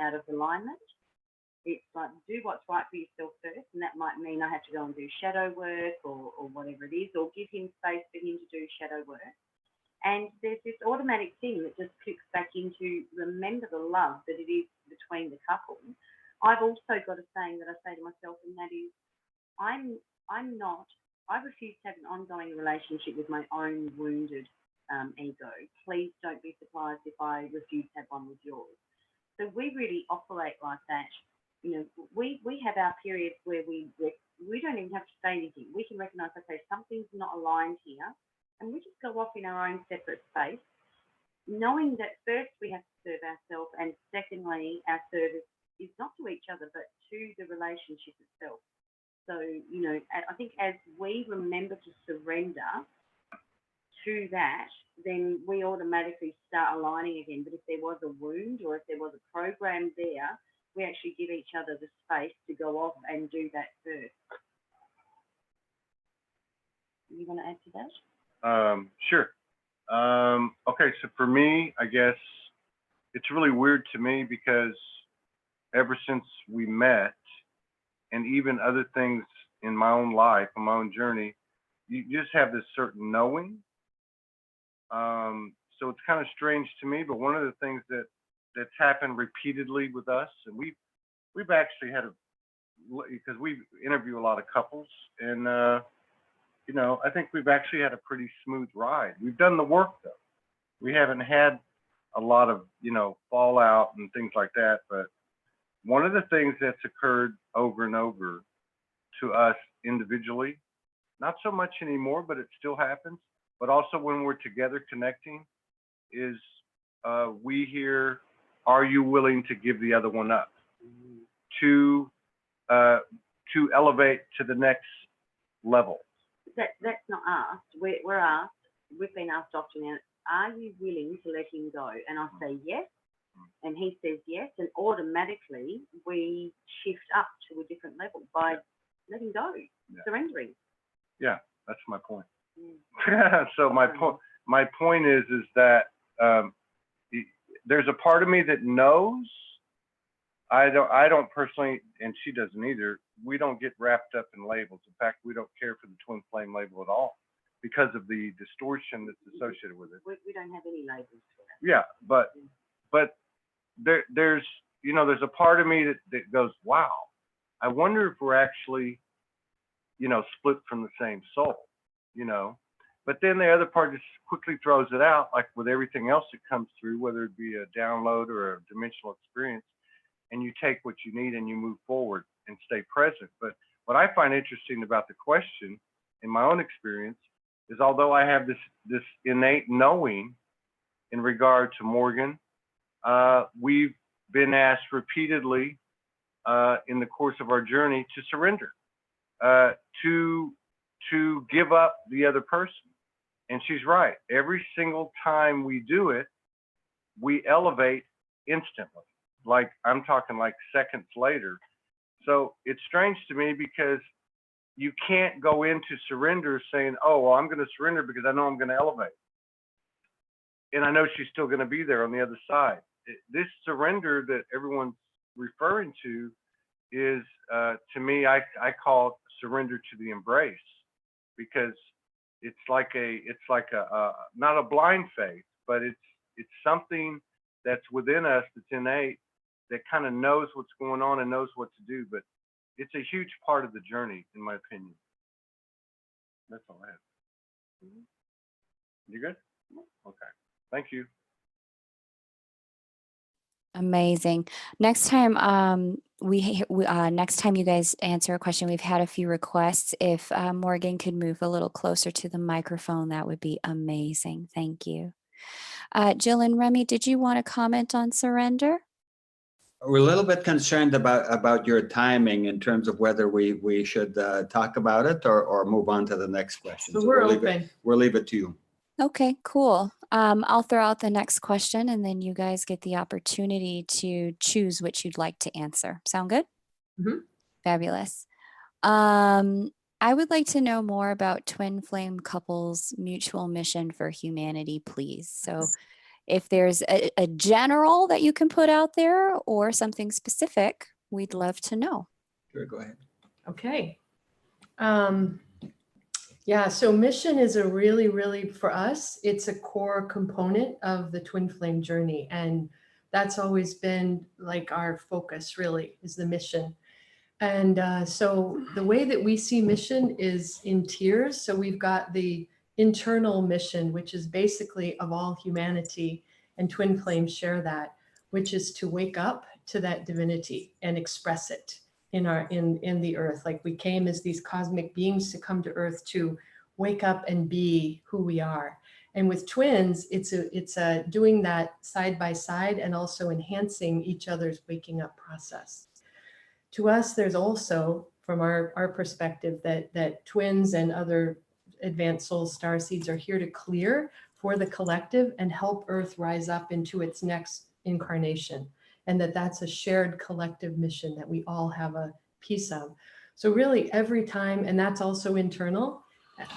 out of alignment, it's like do what's right for yourself first, and that might mean I have to go and do shadow work or whatever it is, or give him space for him to do shadow work. And there's this automatic thing that just clicks back into remember the love that it is between the couple. I've also got a saying that I say to myself, and that is, I refuse to have an ongoing relationship with my own wounded ego. Please don't be surprised if I refuse to have one with yours. So we really operate like that. You know, we have our periods where we don't even have to say anything. We can recognize, okay, something's not aligned here, and we just go off in our own separate space, knowing that first we have to serve ourselves, and secondly, our service is not to each other, but to the relationship itself. So, you know, I think as we remember to surrender to that, then we automatically start aligning again. But if there was a wound or if there was a program there, we actually give each other the space to go off and do that first. You want to add to that? Sure. Okay, so for me, I guess it's really weird to me because ever since we met, and even other things in my own life, on my own journey, you just have this certain knowing. So it's kind of strange to me, but one of the things that's happened repeatedly with us, and we've actually had because we interview a lot of couples, and you know, I think we've actually had a pretty smooth ride. We've done the work though. We haven't had a lot of, you know, fallout and things like that, but one of the things that's occurred over and over to us individually, not so much anymore, but it still happens, but also when we're together connecting, is we hear, are you willing to give the other one up to elevate to the next levels. That's not asked. We're asked. We've been asked often. Now, are you willing to let him go? And I say yes, and he says yes, and automatically we shift up to a different level by letting go, surrendering. Yeah, that's my point. Yeah. So my point is that there's a part of me that knows. I don't personally, and she doesn't either. We don't get wrapped up in labels. In fact, we don't care for the twin flame label at all because of the distortion that's associated with it. We don't have any labels for that. Yeah, but there's a part of me that goes, wow, I wonder if we're actually, split from the same soul, But then the other part just quickly throws it out, like with everything else that comes through, whether it be a download or a dimensional experience, and you take what you need and you move forward and stay present. But what I find interesting about the question, in my own experience, is although I have this innate knowing in regard to Morgan, we've been asked repeatedly in the course of our journey to surrender, to give up the other person. And she's right. Every single time we do it, we elevate instantly. Like I'm talking like seconds later. So it's strange to me because you can't go into surrender saying, oh, well, I'm going to surrender because I know I'm going to elevate. And I know she's still going to be there on the other side. This surrender that everyone's referring to is, to me, I call it surrender to the embrace, because it's like a not a blind faith, but it's something that's within us, that's innate, that kind of knows what's going on and knows what to do. But it's a huge part of the journey, in my opinion. That's all I have. You good? Okay. Thank you. Amazing. Next time, next time you guys answer a question, we've had a few requests. If Morgan could move a little closer to the microphone, that would be amazing. Thank you. Jill and Remi, did you want to comment on surrender? We're a little bit concerned about your timing in terms of whether we should talk about it or move on to the next question. So we're open. We'll leave it to you. Okay, cool. I'll throw out the next question and then you guys get the opportunity to choose which you'd like to answer. Sound good? Mm-hmm. Fabulous. I would like to know more about twin flame couples' mutual mission for humanity, please. So if there's a general that you can put out there or something specific, we'd love to know. Sure, go ahead. Okay. Yeah, so mission is a really, for us, it's a core component of the twin flame journey. And that's always been like our focus, really, is the mission. And so the way that we see mission is in tiers. So we've got the internal mission, which is basically of all humanity, and twin flames share that, which is to wake up to that divinity and express it in the earth. Like we came as these cosmic beings to come to earth to wake up and be who we are. And with twins, it's doing that side by side and also enhancing each other's waking up process. To us, there's also, from our perspective, that twins and other advanced soul starseeds are here to clear for the collective and help Earth rise up into its next incarnation. And that's a shared collective mission that we all have a piece of. So really every time, and that's also internal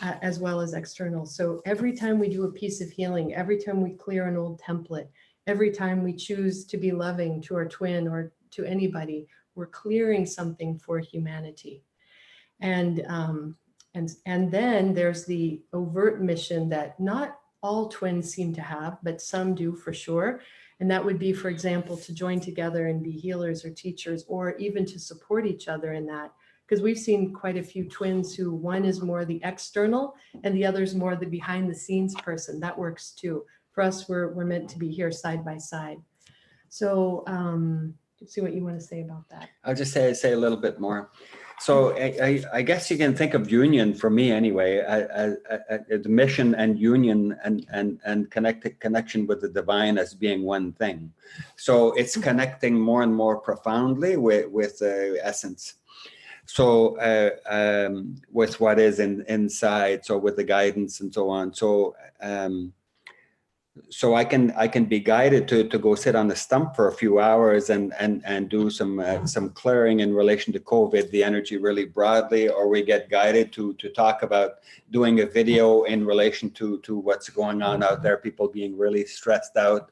as well as external. So every time we do a piece of healing, every time we clear an old template, every time we choose to be loving to our twin or to anybody, we're clearing something for humanity. And then there's the overt mission that not all twins seem to have, but some do for sure. And that would be, for example, to join together and be healers or teachers, or even to support each other in that. Because we've seen quite a few twins who one is more the external and the other is more the behind the scenes person. That works too. For us, we're meant to be here side by side. So see what you want to say about that. I'll just say a little bit more. So I guess you can think of union, for me anyway, the mission and union and connection with the divine as being one thing. So it's connecting more and more profoundly with essence. So with what is inside, so with the guidance and so on. So I can be guided to go sit on the stump for a few hours and do some clearing in relation to COVID, the energy really broadly, or we get guided to talk about doing a video in relation to what's going on out there, people being really stressed out,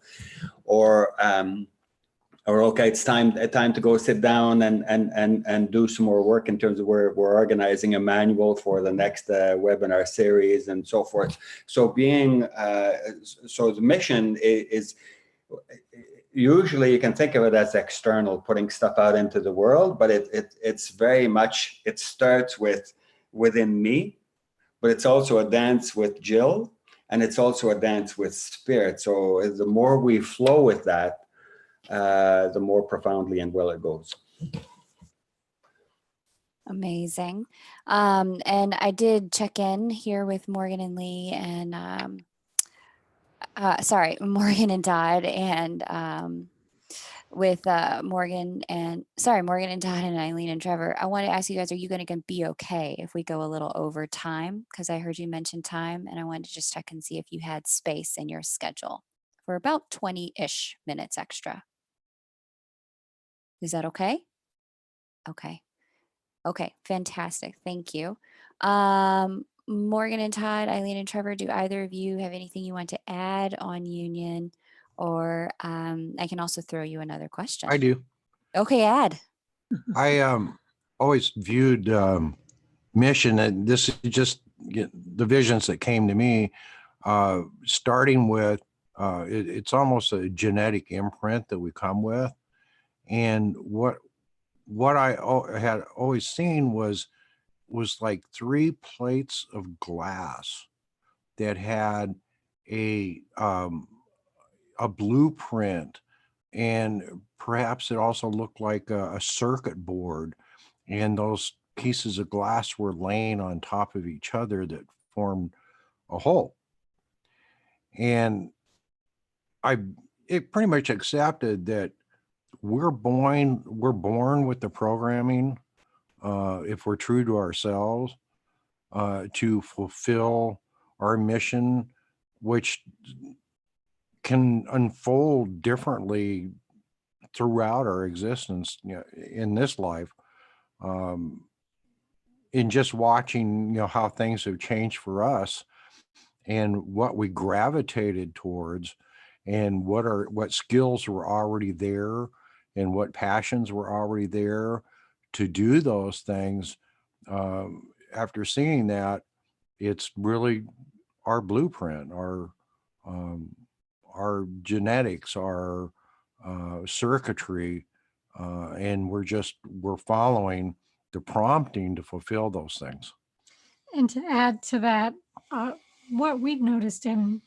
or okay, it's time to go sit down and do some more work in terms of we're organizing a manual for the next webinar series and so forth. So so the mission is usually you can think of it as external, putting stuff out into the world, but it's very much, it starts within me, but it's also a dance with Jill, and it's also a dance with spirit. So the more we flow with that, the more profoundly and well it goes. Amazing. And I did check in here with Morgan and Lee and Morgan and Todd, and with Morgan and Todd and Eileen and Trevor. I want to ask you guys, are you going to be okay if we go a little over time? Because I heard you mention time, and I wanted to just check and see if you had space in your schedule for about 20-ish minutes extra. Is that okay? Okay. Okay, fantastic. Thank you. Morgan and Todd, Eileen and Trevor, do either of you have anything you want to add on union? Or I can also throw you another question. I do. Okay, add. I always viewed mission, and this is just the visions that came to me, starting with it's almost a genetic imprint that we come with. And what I had always seen was like 3 plates of glass that had a blueprint, and perhaps it also looked like a circuit board, and those pieces of glass were laying on top of each other that formed a whole. And it pretty much accepted that we're born with the programming, if we're true to ourselves, to fulfill our mission, which can unfold differently throughout our existence, in this life. In just watching, how things have changed for us and what we gravitated towards, and what skills were already there and what passions were already there to do those things. After seeing that, it's really our blueprint, our genetics, our circuitry, and we're following the prompting to fulfill those things. And to add to that, what we've noticed in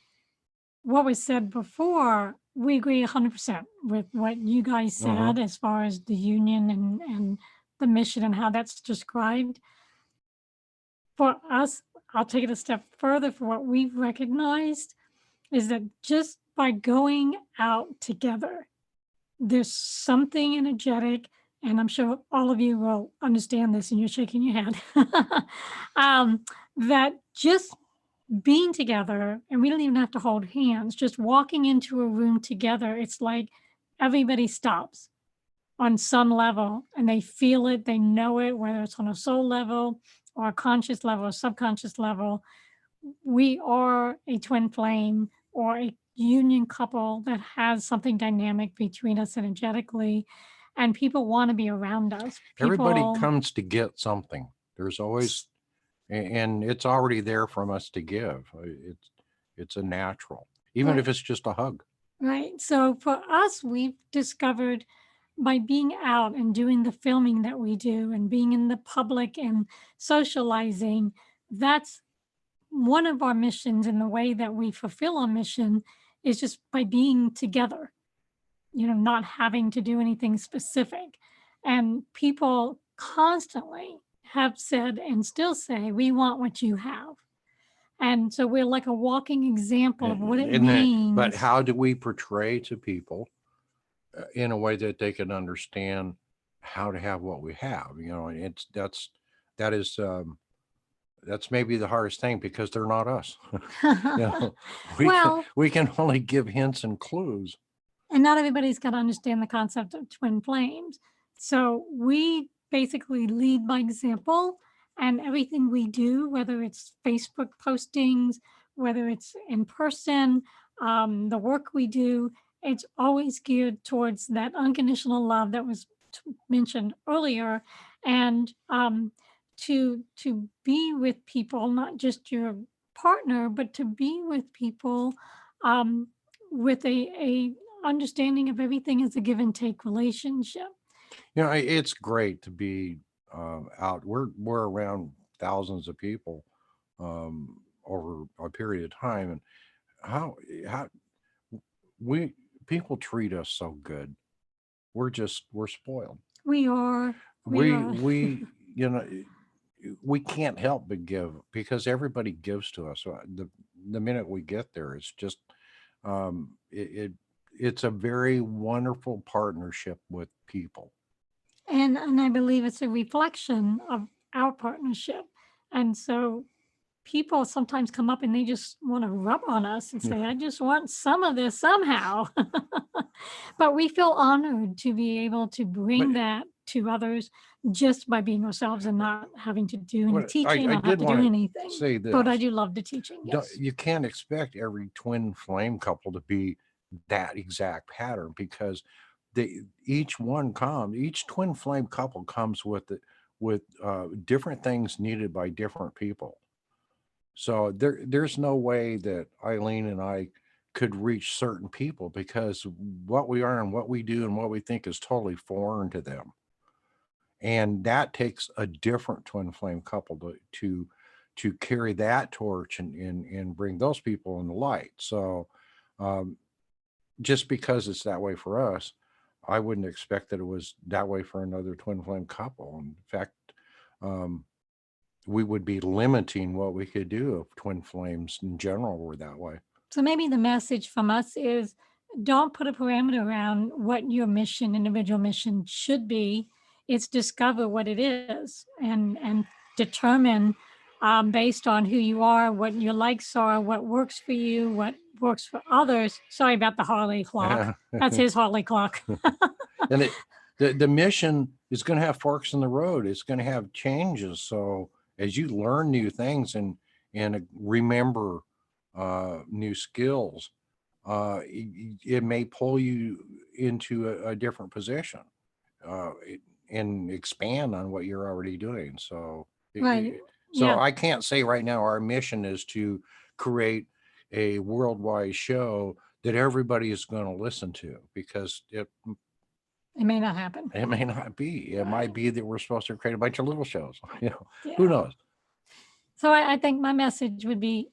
what was said before, we agree 100% with what you guys said as far as the union and the mission and how that's described. For us, I'll take it a step further. For what we've recognized is that just by going out together, there's something energetic, and I'm sure all of you will understand this, and you're shaking your head, that just being together, and we don't even have to hold hands, just walking into a room together, it's like everybody stops on some level and they feel it, they know it, whether it's on a soul level or a conscious level or subconscious level. We are a twin flame or a union couple that has something dynamic between us energetically, and people want to be around us. Everybody comes to get something. There's always, and it's already there from us to give. It's a natural, even if it's just a hug. Right. So for us, we've discovered by being out and doing the filming that we do and being in the public and socializing, that's one of our missions. And the way that we fulfill our mission is just by being together, not having to do anything specific. And people constantly have said and still say, we want what you have. And so we're like a walking example of what it means. But how do we portray to people in a way that they can understand how to have what we have, and that is that's maybe the hardest thing because they're not us. We can Well, only give hints and clues. and not everybody's got to understand the concept of twin flames. So we basically lead by example, and everything we do, whether it's Facebook postings, whether it's in person, the work we do, it's always geared towards that unconditional love that was mentioned earlier, and to be with people, not just your partner, but to be with people um, with a understanding of everything as a give and take relationship. It's great to be out. We're around thousands of people over a period of time, and how we people treat us so good. We're spoiled. We are, we We are. we you know we can't help but give because everybody gives to us. The minute we get there, it's just it's a very wonderful partnership with people. And I believe it's a reflection of our partnership. And so people sometimes come up and they just want to rub on us and say, I just want some of this somehow. But we feel honored to be able to bring But that to others just by being ourselves and not having to do any But I teaching, not have did to do want to anything. say But I this. do love the teaching, yes. You can't expect every twin flame couple to be that exact pattern because each twin flame couple comes with different things needed by different people. So there's no way that Eileen and I could reach certain people because what we are and what we do and what we think is totally foreign to them. And that takes a different twin flame couple to carry that torch and bring those people in the light. So um, just because it's that way for us, I wouldn't expect that it was that way for another twin flame couple. In fact, um, we would be limiting what we could do if twin flames in general were that way. So maybe the message from us is don't put a parameter around what your mission, individual mission should be. It's discover what it is and determine based on who you are, what your likes are, what works for you, what works for others. Sorry about the Harley clock. That's his Harley clock. And the mission is going to have forks in the road. It's going to have changes. So as you learn new things and remember new skills, it may pull you into a different position uh, and expand on what you're already doing. So, Right. so Yeah. I can't say right now our mission is to create a worldwide show that everybody is going to listen to because It may not happen. it may not be. It might be that we're supposed to create a bunch of little shows. Yeah. Who knows? So I think my message would be,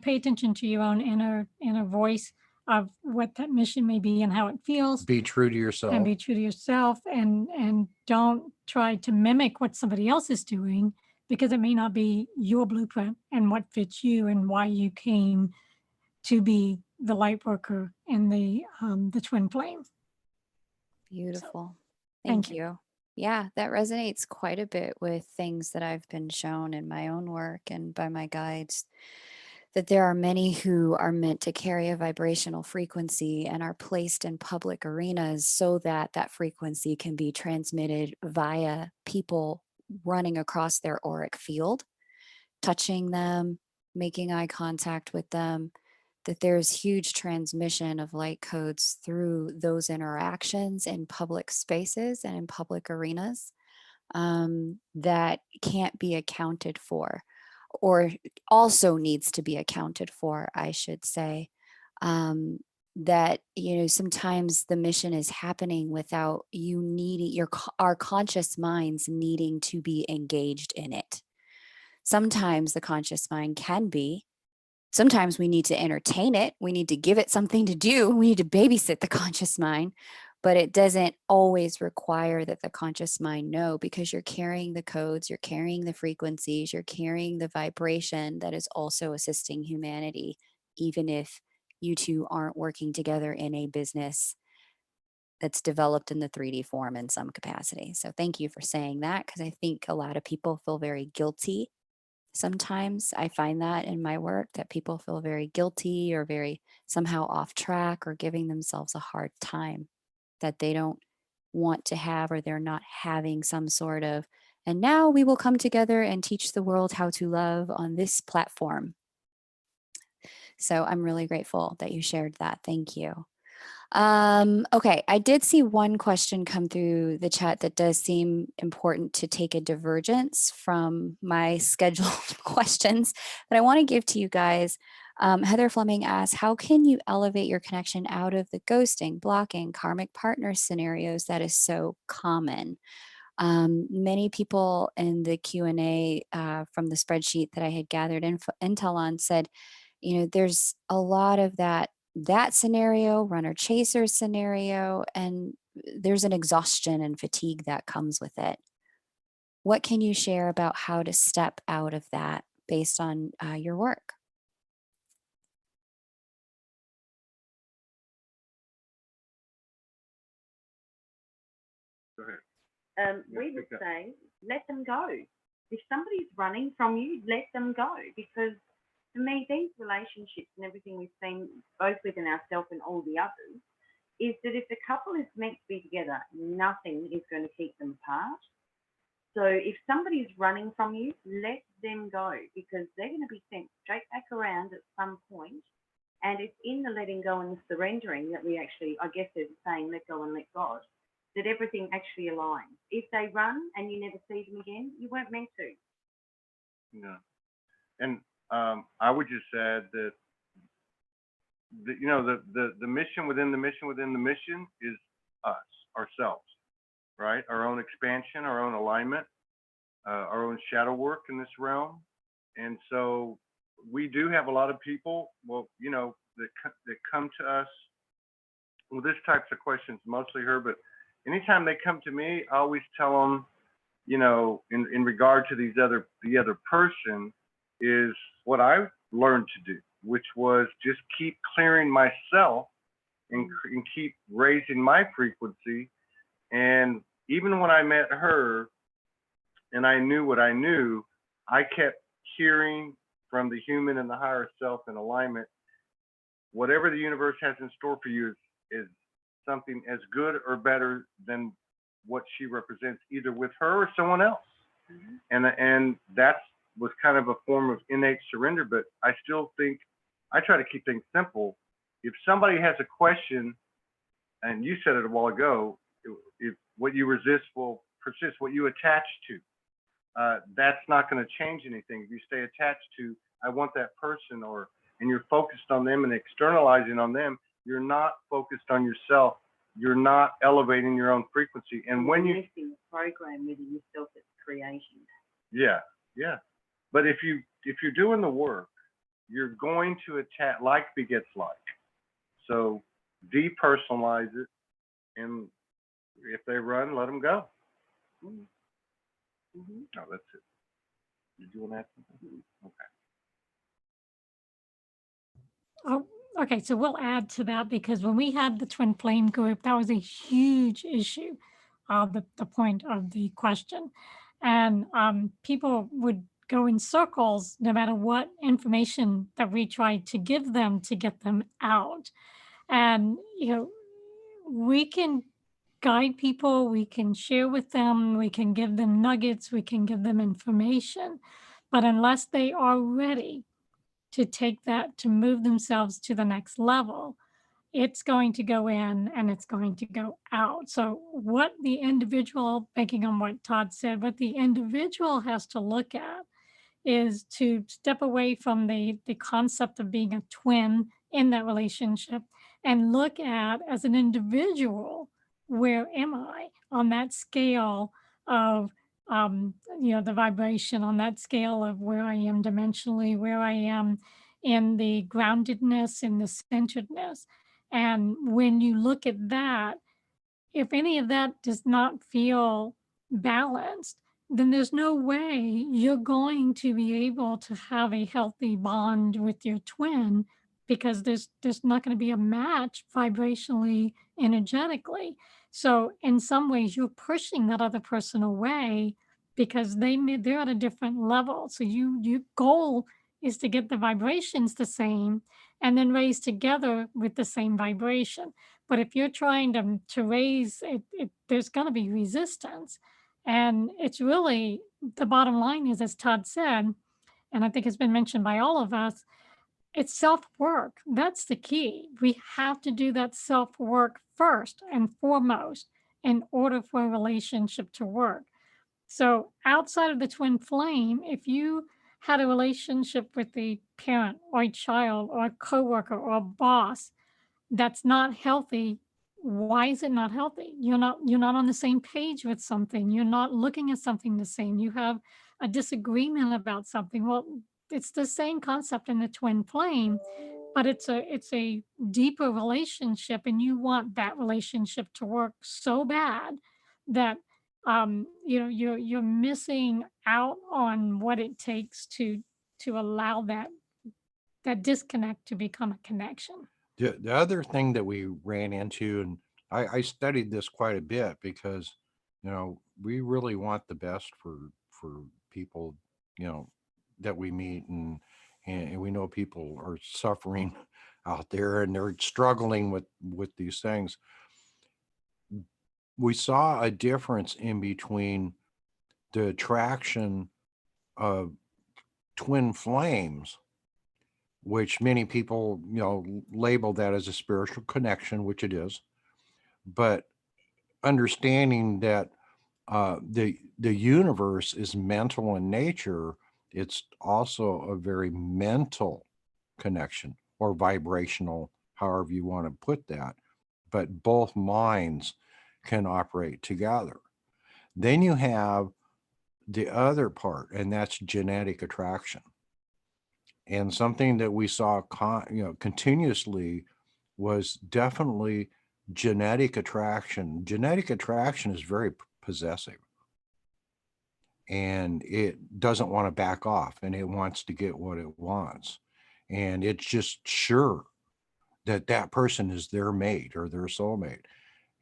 pay attention to your own inner voice of what that mission may be and how it feels, Be true to yourself. and be true to yourself, and don't try to mimic what somebody else is doing because it may not be your blueprint and what fits you and why you came to be the light worker in the twin flame. Beautiful. thank Thank you. Yeah, that resonates quite a bit with things that I've been shown in my own work and by my guides, that there are many who are meant to carry a vibrational frequency and are placed in public arenas so that that frequency can be transmitted via people running across their auric field, touching them, making eye contact with them, that there's huge transmission of light codes through those interactions in public spaces and in public arenas that can't be accounted for, or also needs to be accounted for, I should say. That sometimes the mission is happening without you needing our conscious minds needing to be engaged in it. Sometimes the conscious mind can be. Sometimes we need to entertain it. We need to give it something to do. We need to babysit the conscious mind, but it doesn't always require that the conscious mind know, because you're carrying the codes, you're carrying the frequencies, you're carrying the vibration that is also assisting humanity, even if you two aren't working together in a business that's developed in the 3D form in some capacity. So thank you for saying that, because I think a lot of people feel very guilty. Sometimes I find that in my work that people feel very guilty or very somehow off track or giving themselves a hard time that they don't want to have, or they're not having some sort of, and now we will come together and teach the world how to love on this platform. So I'm really grateful that you shared that. Thank you. Okay, I did see one question come through the chat that does seem important to take a divergence from my scheduled questions that I want to give to you guys. Heather Fleming asks, how can you elevate your connection out of the ghosting, blocking, karmic partner scenarios that is so common? Many people in the Q&A from the spreadsheet that I had gathered intel on said, there's a lot of that scenario, runner chaser scenario, and there's an exhaustion and fatigue that comes with it. What can you share about how to step out of that based on your work? Go ahead. We would say, let them go. If somebody's running from you, let them go. Because for me, these relationships and everything we've seen, both within ourselves and all the others, is that if the couple is meant to be together, nothing is going to keep them apart. So if somebody's running from you, let them go, because they're going to be sent straight back around at some point. And it's in the letting go and the surrendering that we actually, I guess there's a saying, let go and let God, that everything actually aligns. If they run and you never see them again, you weren't meant to. Yeah. And I would just add that the mission within the mission within the mission is us, ourselves, right? Our own expansion, our own alignment, our own shadow work in this realm. And so we do have a lot of people, that come to us with this types of questions, mostly her, but anytime they come to me, I always tell them, in regard to the other person, is what I learned to do, which was just keep clearing myself and keep raising my frequency. And even when I met her and I knew what I knew, I kept hearing from the human and the higher self in alignment, whatever the universe has in store for you is something as good or better than what she represents, either with her or someone else. Mm-hmm. And that was kind of a form of innate surrender, but I still think I try to keep things simple. If somebody has a question, and you said it a while ago, if what you resist will persist, what you attach to, that's not going to change anything. If you stay attached to, I want that person, and you're focused on them and externalizing on them, you're not focused on yourself. You're not elevating your own frequency. And when you're missing the program within yourself, it's creation. Yeah. But if you're doing the work, you're going to attach, like begets like. So depersonalize it, and if they run, let them go. Mm-hmm. Mm-hmm. Oh, that's it. Did you want to add something? Okay. Oh, okay. So we'll add to that, because when we had the twin flame group, that was a huge issue, the point of the question. And people would go in circles no matter what information that we tried to give them to get them out. And, we can guide people, we can share with them, we can give them nuggets, we can give them information. But unless they are ready to take that, to move themselves to the next level, it's going to go in and it's going to go out. So what the individual, banking on what Todd said, what the individual has to look at is to step away from the concept of being a twin in that relationship and look at, as an individual, where am I on that scale of the vibration, on that scale of where I am dimensionally, where I am in the groundedness, in the centeredness. And when you look at that, if any of that does not feel balanced, then there's no way you're going to be able to have a healthy bond with your twin, because there's not going to be a match vibrationally, energetically. So in some ways, you're pushing that other person away because they're at a different level. So your goal is to get the vibrations the same and then raise together with the same vibration. But if you're trying to raise it, there's going to be resistance. And it's really the bottom line is, as Todd said, and I think it's been mentioned by all of us, it's self work. That's the key. We have to do that self work first and foremost in order for a relationship to work. So, outside of the twin flame, if you had a relationship with a parent or a child or a coworker or a boss that's not healthy, why is it not healthy? You're not on the same page with something. You're not looking at something the same. You have a disagreement about something. Well, it's the same concept in the twin flame, but it's a deeper relationship, and you want that relationship to work so bad that you're missing out on what it takes to allow that disconnect to become a connection. The other thing that we ran into, and I studied this quite a bit because, we really want the best for people, that we meet, and we know people are suffering out there and they're struggling with these things. We saw a difference in between the attraction of twin flames, which many people, label that as a spiritual connection, which it is, but understanding that the universe is mental in nature, it's also a very mental connection or vibrational, however you want to put that. But both minds can operate together. Then you have the other part, and that's genetic attraction. And something that we saw continuously was definitely genetic attraction. Genetic attraction is very possessive, and it doesn't want to back off, and it wants to get what it wants, and it's just sure that that person is their mate or their soulmate.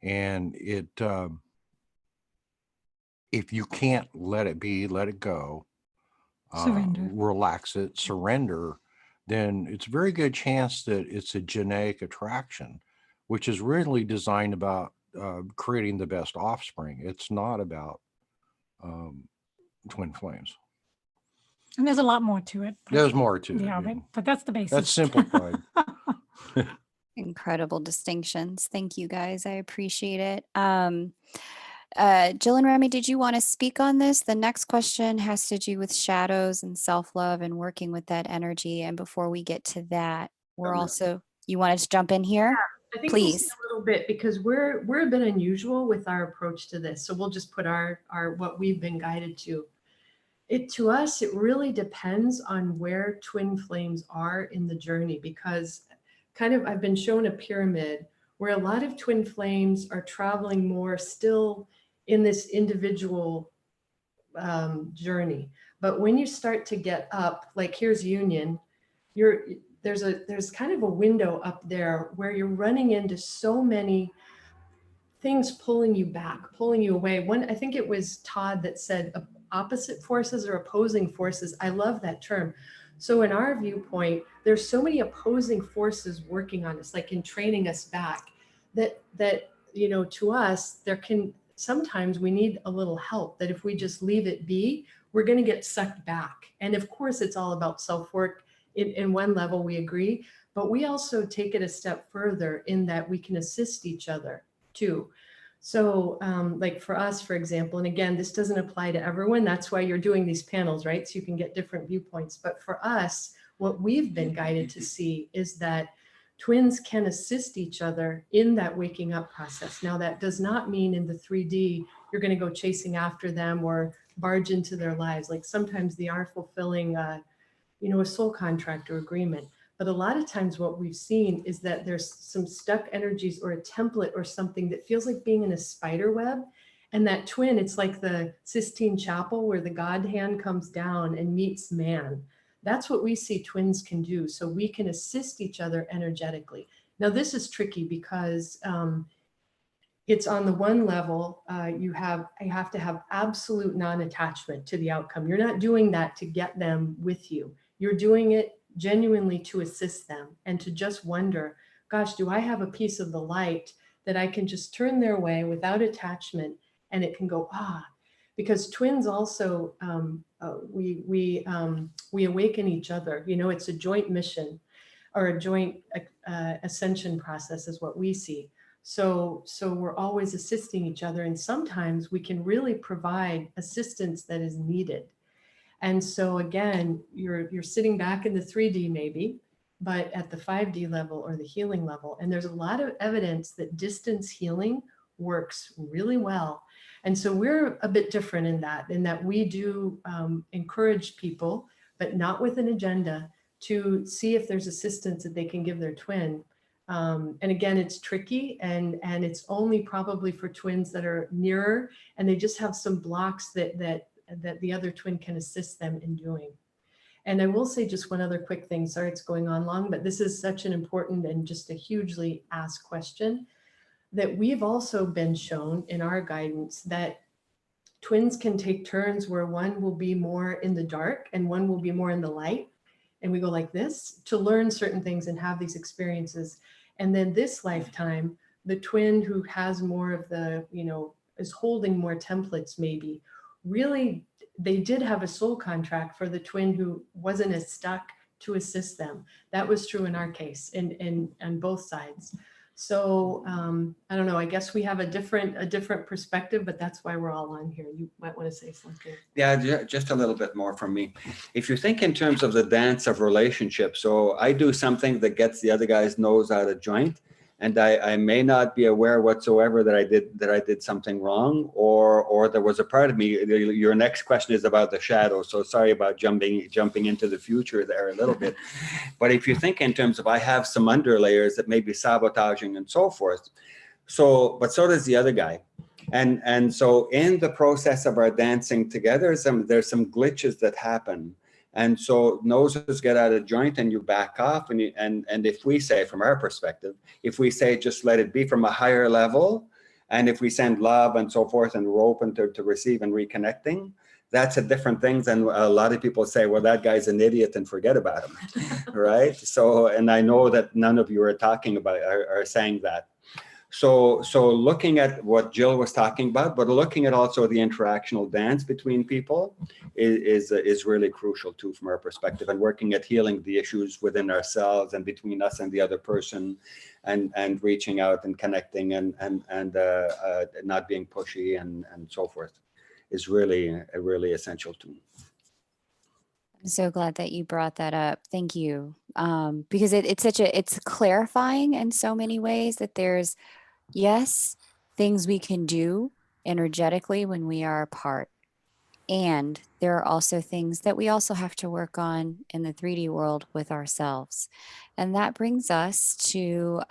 And if you can't let it be, let it go, Surrender. relax it, surrender, then it's a very good chance that it's a genetic attraction, which is really designed about creating the best offspring. It's not about twin flames. And there's a lot more to it. There's more to it. Yeah, Yeah. but that's the basis. That's simplified. Incredible distinctions. Thank you guys. I appreciate it. Jill and Remi, did you want to speak on this? The next question has to do with shadows and self-love and working with that energy. And before we get to that, you wanted to jump in here? I think Please. we'll see a little bit because we're a bit unusual with our approach to this. So we'll just put our what we've been guided to. To us, it really depends on where twin flames are in the journey, because I've been shown a pyramid where a lot of twin flames are traveling more still in this individual journey. But when you start to get up, like here's union, there's kind of a window up there where you're running into so many things pulling you back, pulling you away. I think it was Todd that said opposite forces or opposing forces. I love that term. So in our viewpoint, there's so many opposing forces working on us, like in training us back, that to us, sometimes we need a little help, that if we just leave it be, we're going to get sucked back. And of course, it's all about self-work. In one level, we agree, but we also take it a step further in that we can assist each other too. So like for us, for example, and again, this doesn't apply to everyone. That's why you're doing these panels, right? So you can get different viewpoints. But for us, what we've been guided to see is that twins can assist each other in that waking up process. Now, that does not mean in the 3D, you're going to go chasing after them or barge into their lives. Like sometimes they are fulfilling, a soul contract or agreement. But a lot of times what we've seen is that there's some stuck energies or a template or something that feels like being in a spider web. And that twin, it's like the Sistine Chapel where the God hand comes down and meets man. That's what we see twins can do. So we can assist each other energetically. Now, this is tricky because it's on the one level, you have to have absolute non-attachment to the outcome. You're not doing that to get them with you. You're doing it genuinely to assist them and to just wonder, gosh, do I have a piece of the light that I can just turn their way without attachment, and it can go, because twins also, we awaken each other. You know, it's a joint mission, or a joint ascension process is what we see. So we're always assisting each other, and sometimes we can really provide assistance that is needed. And so again, you're sitting back in the 3D maybe, but at the 5D level or the healing level. And there's a lot of evidence that distance healing works really well. And so we're a bit different in that we do encourage people, but not with an agenda, to see if there's assistance that they can give their twin. And again, it's tricky, and it's only probably for twins that are nearer, and they just have some blocks that the other twin can assist them in doing. And I will say just one other quick thing. Sorry, it's going on long, but this is such an important and just a hugely asked question, that we've also been shown in our guidance that twins can take turns where one will be more in the dark and one will be more in the light. And we go like this to learn certain things and have these experiences. And then this lifetime, the twin who has more of the, is holding more templates maybe, really, they did have a soul contract for the twin who wasn't as stuck to assist them. That was true in our case, and on both sides. So I don't know, I guess we have a different perspective, but that's why we're all on here. You might want to say something. Yeah, just a little bit more from me. If you think in terms of the dance of relationships, so I do something that gets the other guy's nose out of joint, and I may not be aware whatsoever that I did something wrong, or there was a part of me. Your next question is about the shadow, so sorry about jumping into the future there a little bit. But if you think in terms of, I have some underlayers that may be sabotaging and so forth. But so does the other guy. And so in the process of our dancing together, there's some glitches that happen. And so noses get out of joint and you back off. And if we say, from our perspective, if we say, just let it be from a higher level, and if we send love and so forth, and we're open to receive and reconnecting, that's a different thing than a lot of people say, well, that guy's an idiot and forget about him, right? So, and I know that none of you are talking about, are saying that. So looking at what Jill was talking about, but looking at also the interactional dance between people is really crucial too, from our perspective, and working at healing the issues within ourselves and between us and the other person, and reaching out and connecting and not being pushy and so forth is really essential too. I'm so glad that you brought that up. Thank you. Because it's clarifying in so many ways that there's, yes, things we can do energetically when we are apart. And there are also things that we also have to work on in the 3D world with ourselves. And that brings us to,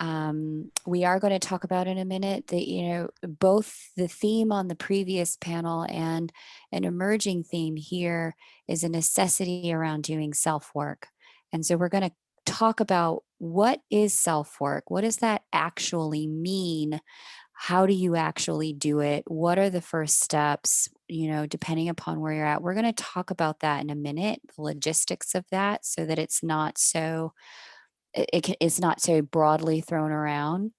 we are going to talk about in a minute that, both the theme on the previous panel and an emerging theme here is a necessity around doing self-work. And so we're going to talk about, what is self-work? What does that actually mean? How do you actually do it? What are the first steps, depending upon where you're at? We're going to talk about that in a minute, the logistics of that, so that it's not so broadly thrown around,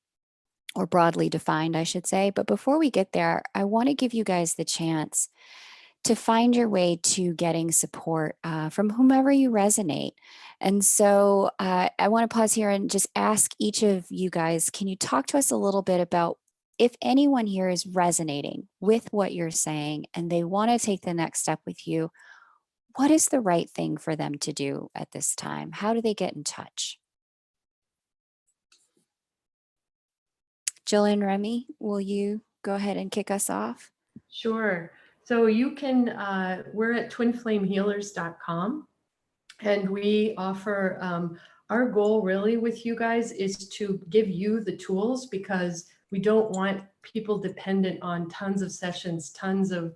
or broadly defined, I should say. But before we get there, I want to give you guys the chance to find your way to getting support from whomever you resonate. And so I want to pause here and just ask each of you guys, can you talk to us a little bit about, if anyone here is resonating with what you're saying and they want to take the next step with you, what is the right thing for them to do at this time? How do they get in touch? Jill and Remi, will you go ahead and kick us off? Sure. So you can, we're at twinflamehealers.com, and we offer, our goal really with you guys is to give you the tools, because we don't want people dependent on tons of sessions, tons of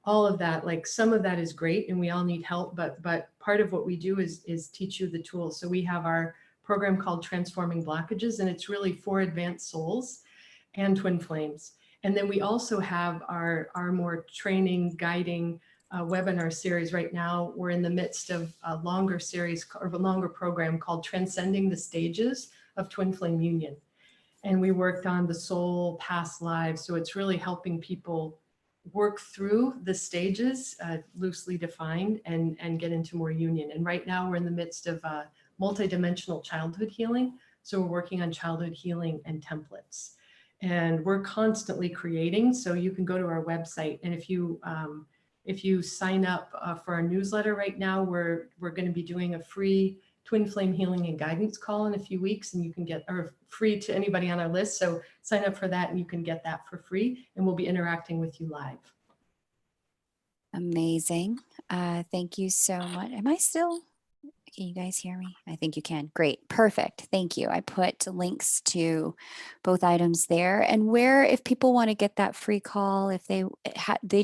all of that. Like, some of that is great and we all need help, but part of what we do is teach you the tools. So we have our program called Transforming Blockages, and it's really for advanced souls and twin flames. And then we also have our more training, guiding webinar series. Right now, we're in the midst of a longer series or a longer program called Transcending the Stages of Twin Flame Union. And we worked on the soul, past lives. So it's really helping people work through the stages, loosely defined, and get into more union. And right now we're in the midst of multidimensional childhood healing. So we're working on childhood healing and templates. And we're constantly creating. So you can go to our website, and if you sign up for our newsletter right now, we're going to be doing a free Twin Flame Healing and Guidance call in a few weeks, and you can get, or free to anybody on our list. So sign up for that and you can get that for free, and we'll be interacting with you live. Amazing. Thank you so much. Am I still? Can you guys hear me? I think you can. Great. Perfect. Thank you. I put links to both items there. And where, if people want to get that free call, if they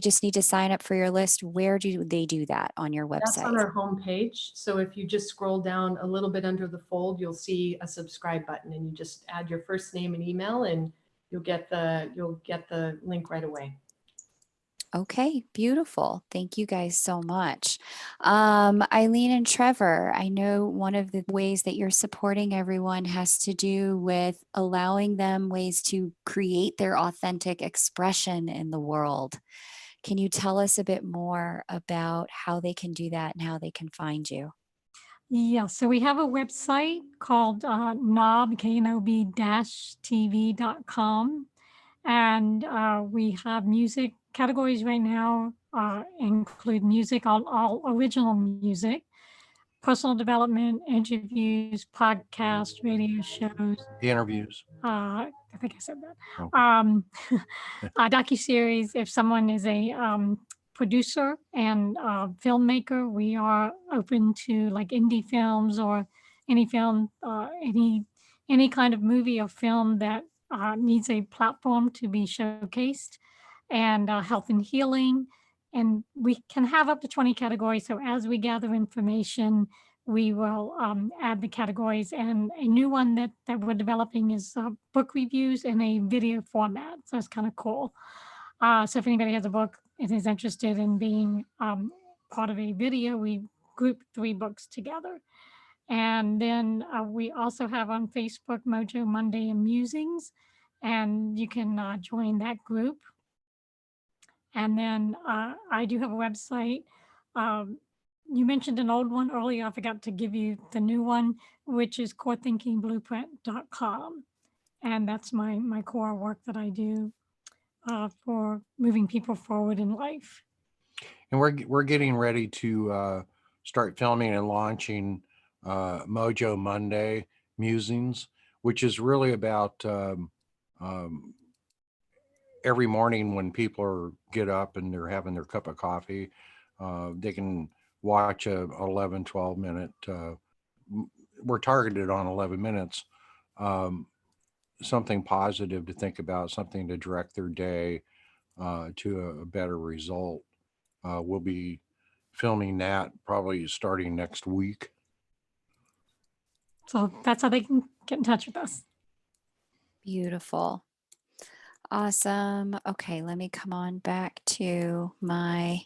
just need to sign up for your list, where do they do that on your That's on website? our homepage. So if you just scroll down a little bit under the fold, you'll see a subscribe button, and you just add your first name and email, and you'll get the link right away. Okay, beautiful. Thank you guys so much. Eileen and Trevor, I know one of the ways that you're supporting everyone has to do with allowing them ways to create their authentic expression in the world. Can you tell us a bit more about how they can do that and how they can find you? Yeah, so we have a website called knob, knob-tv.com. And we have music categories right now, include music, all original music, personal development, interviews, podcasts, radio shows. Interviews. I think I said that. Okay. Docuseries. If someone is a producer and filmmaker, we are open to like indie films or any film, any kind of movie or film that needs a platform to be showcased, and health and healing. And we can have up to 20 categories. So as we gather information, we will add the categories. And a new one that we're developing is book reviews in a video format. So it's kind of cool. So if anybody has a book and is interested in being part of a video, we group 3 books together. And then we also have on Facebook Mojo Monday and Musings, and you can join that group. And then I do have a website. You mentioned an old one earlier. I forgot to give you the new one, which is corethinkingblueprint.com. And that's my core work that I do for moving people forward in life. And we're getting ready to start filming and launching Mojo Monday Musings, which is really about every morning when people get up and they're having their cup of coffee, they can watch a 11, 12 minute, we're targeted on 11 minutes, something positive to think about, something to direct their day to a better result. We'll be filming that probably starting next week. So that's how they can get in touch with us. Beautiful. Awesome. Okay, let me come on back to my,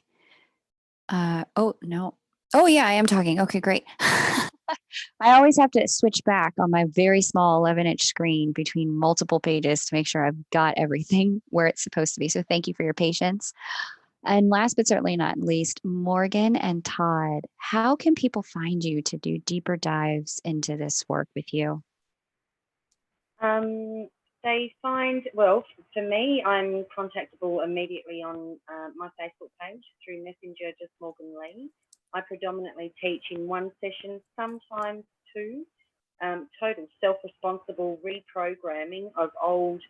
oh, no. Oh, yeah, I am talking. Okay, great. I always have to switch back on my very small 11-inch screen between multiple pages to make sure I've got everything where it's supposed to be. So thank you for your patience. And last but certainly not least, Morgan and Todd, how can people find you to do deeper dives into this work with you? They find, well, for me, I'm contactable immediately on my Facebook page through Messenger, just Morgan Lee. I predominantly teach in one session, sometimes two, total self-responsible reprogramming of old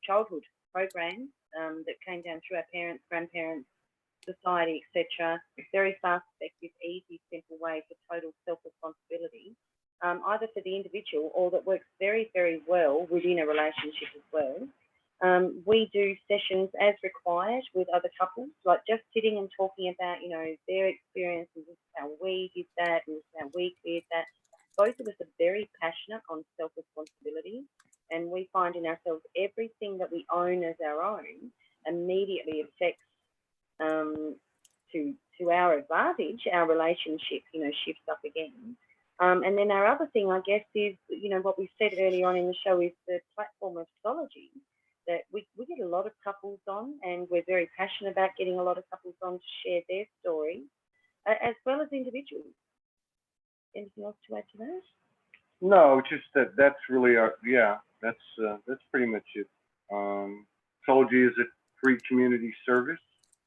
childhood programs that came down through our parents, grandparents, society, etc. Very fast, effective, easy, simple way for total self-responsibility. Either for the individual or that works very, very well within a relationship as well. We do sessions as required with other couples, like just sitting and talking about, you know, their experiences, this is how we did that, and this is how we cleared that. Both of us are very passionate on self-responsibility and we find in ourselves everything that we own as our own immediately affects to our advantage, our relationship, shifts up again. And then our other thing, I guess, is, what we said earlier on in the show is the platform of Sology, that we get a lot of couples on, and we're very passionate about getting a lot of couples on to share their stories, as well as individuals. Anything else to add to that? No, just that's really that's pretty much it. Sology is a free community service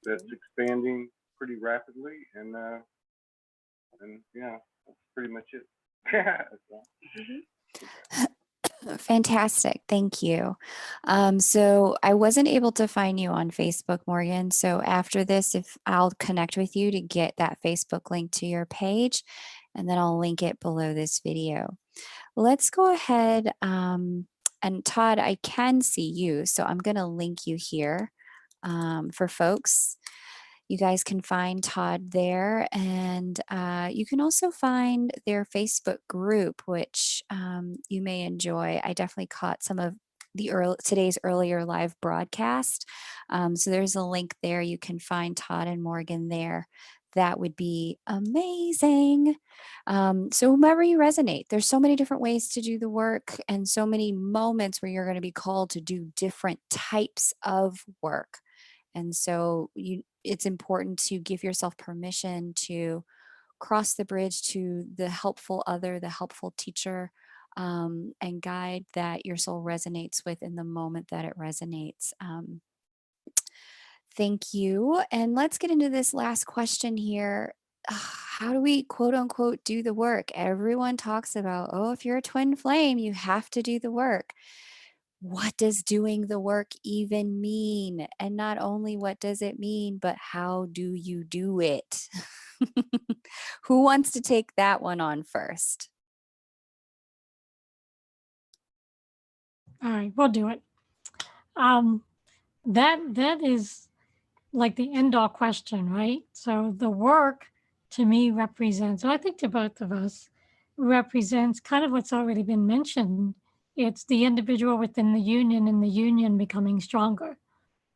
that's expanding pretty rapidly, and yeah, that's pretty much it. Fantastic. Thank you. So I wasn't able to find you on Facebook, Morgan. So after this, if I'll connect with you to get that Facebook link to your page, and then I'll link it below this video. Let's go ahead. And Todd, I can see you. So I'm going to link you here for folks. You guys can find Todd there, and you can also find their Facebook group, which you may enjoy. I definitely caught some of today's earlier live broadcast. So there's a link there. You can find Todd and Morgan there. That would be amazing. So whomever you resonate, there's so many different ways to do the work, and so many moments where you're going to be called to do different types of work. And so it's important to give yourself permission to cross the bridge to the helpful other, the helpful teacher, and guide that your soul resonates with in the moment that it resonates. Thank you. And let's get into this last question here. How do we, quote unquote, do the work? Everyone talks about, oh, if you're a twin flame, you have to do the work. What does doing the work even mean? And not only what does it mean, but how do you do it? Who wants to take that one on first? All right, we'll do it. That is like the end all question, right? So the work to me represents, I think to both of us, represents kind of what's already been mentioned. It's the individual within the union and the union becoming stronger.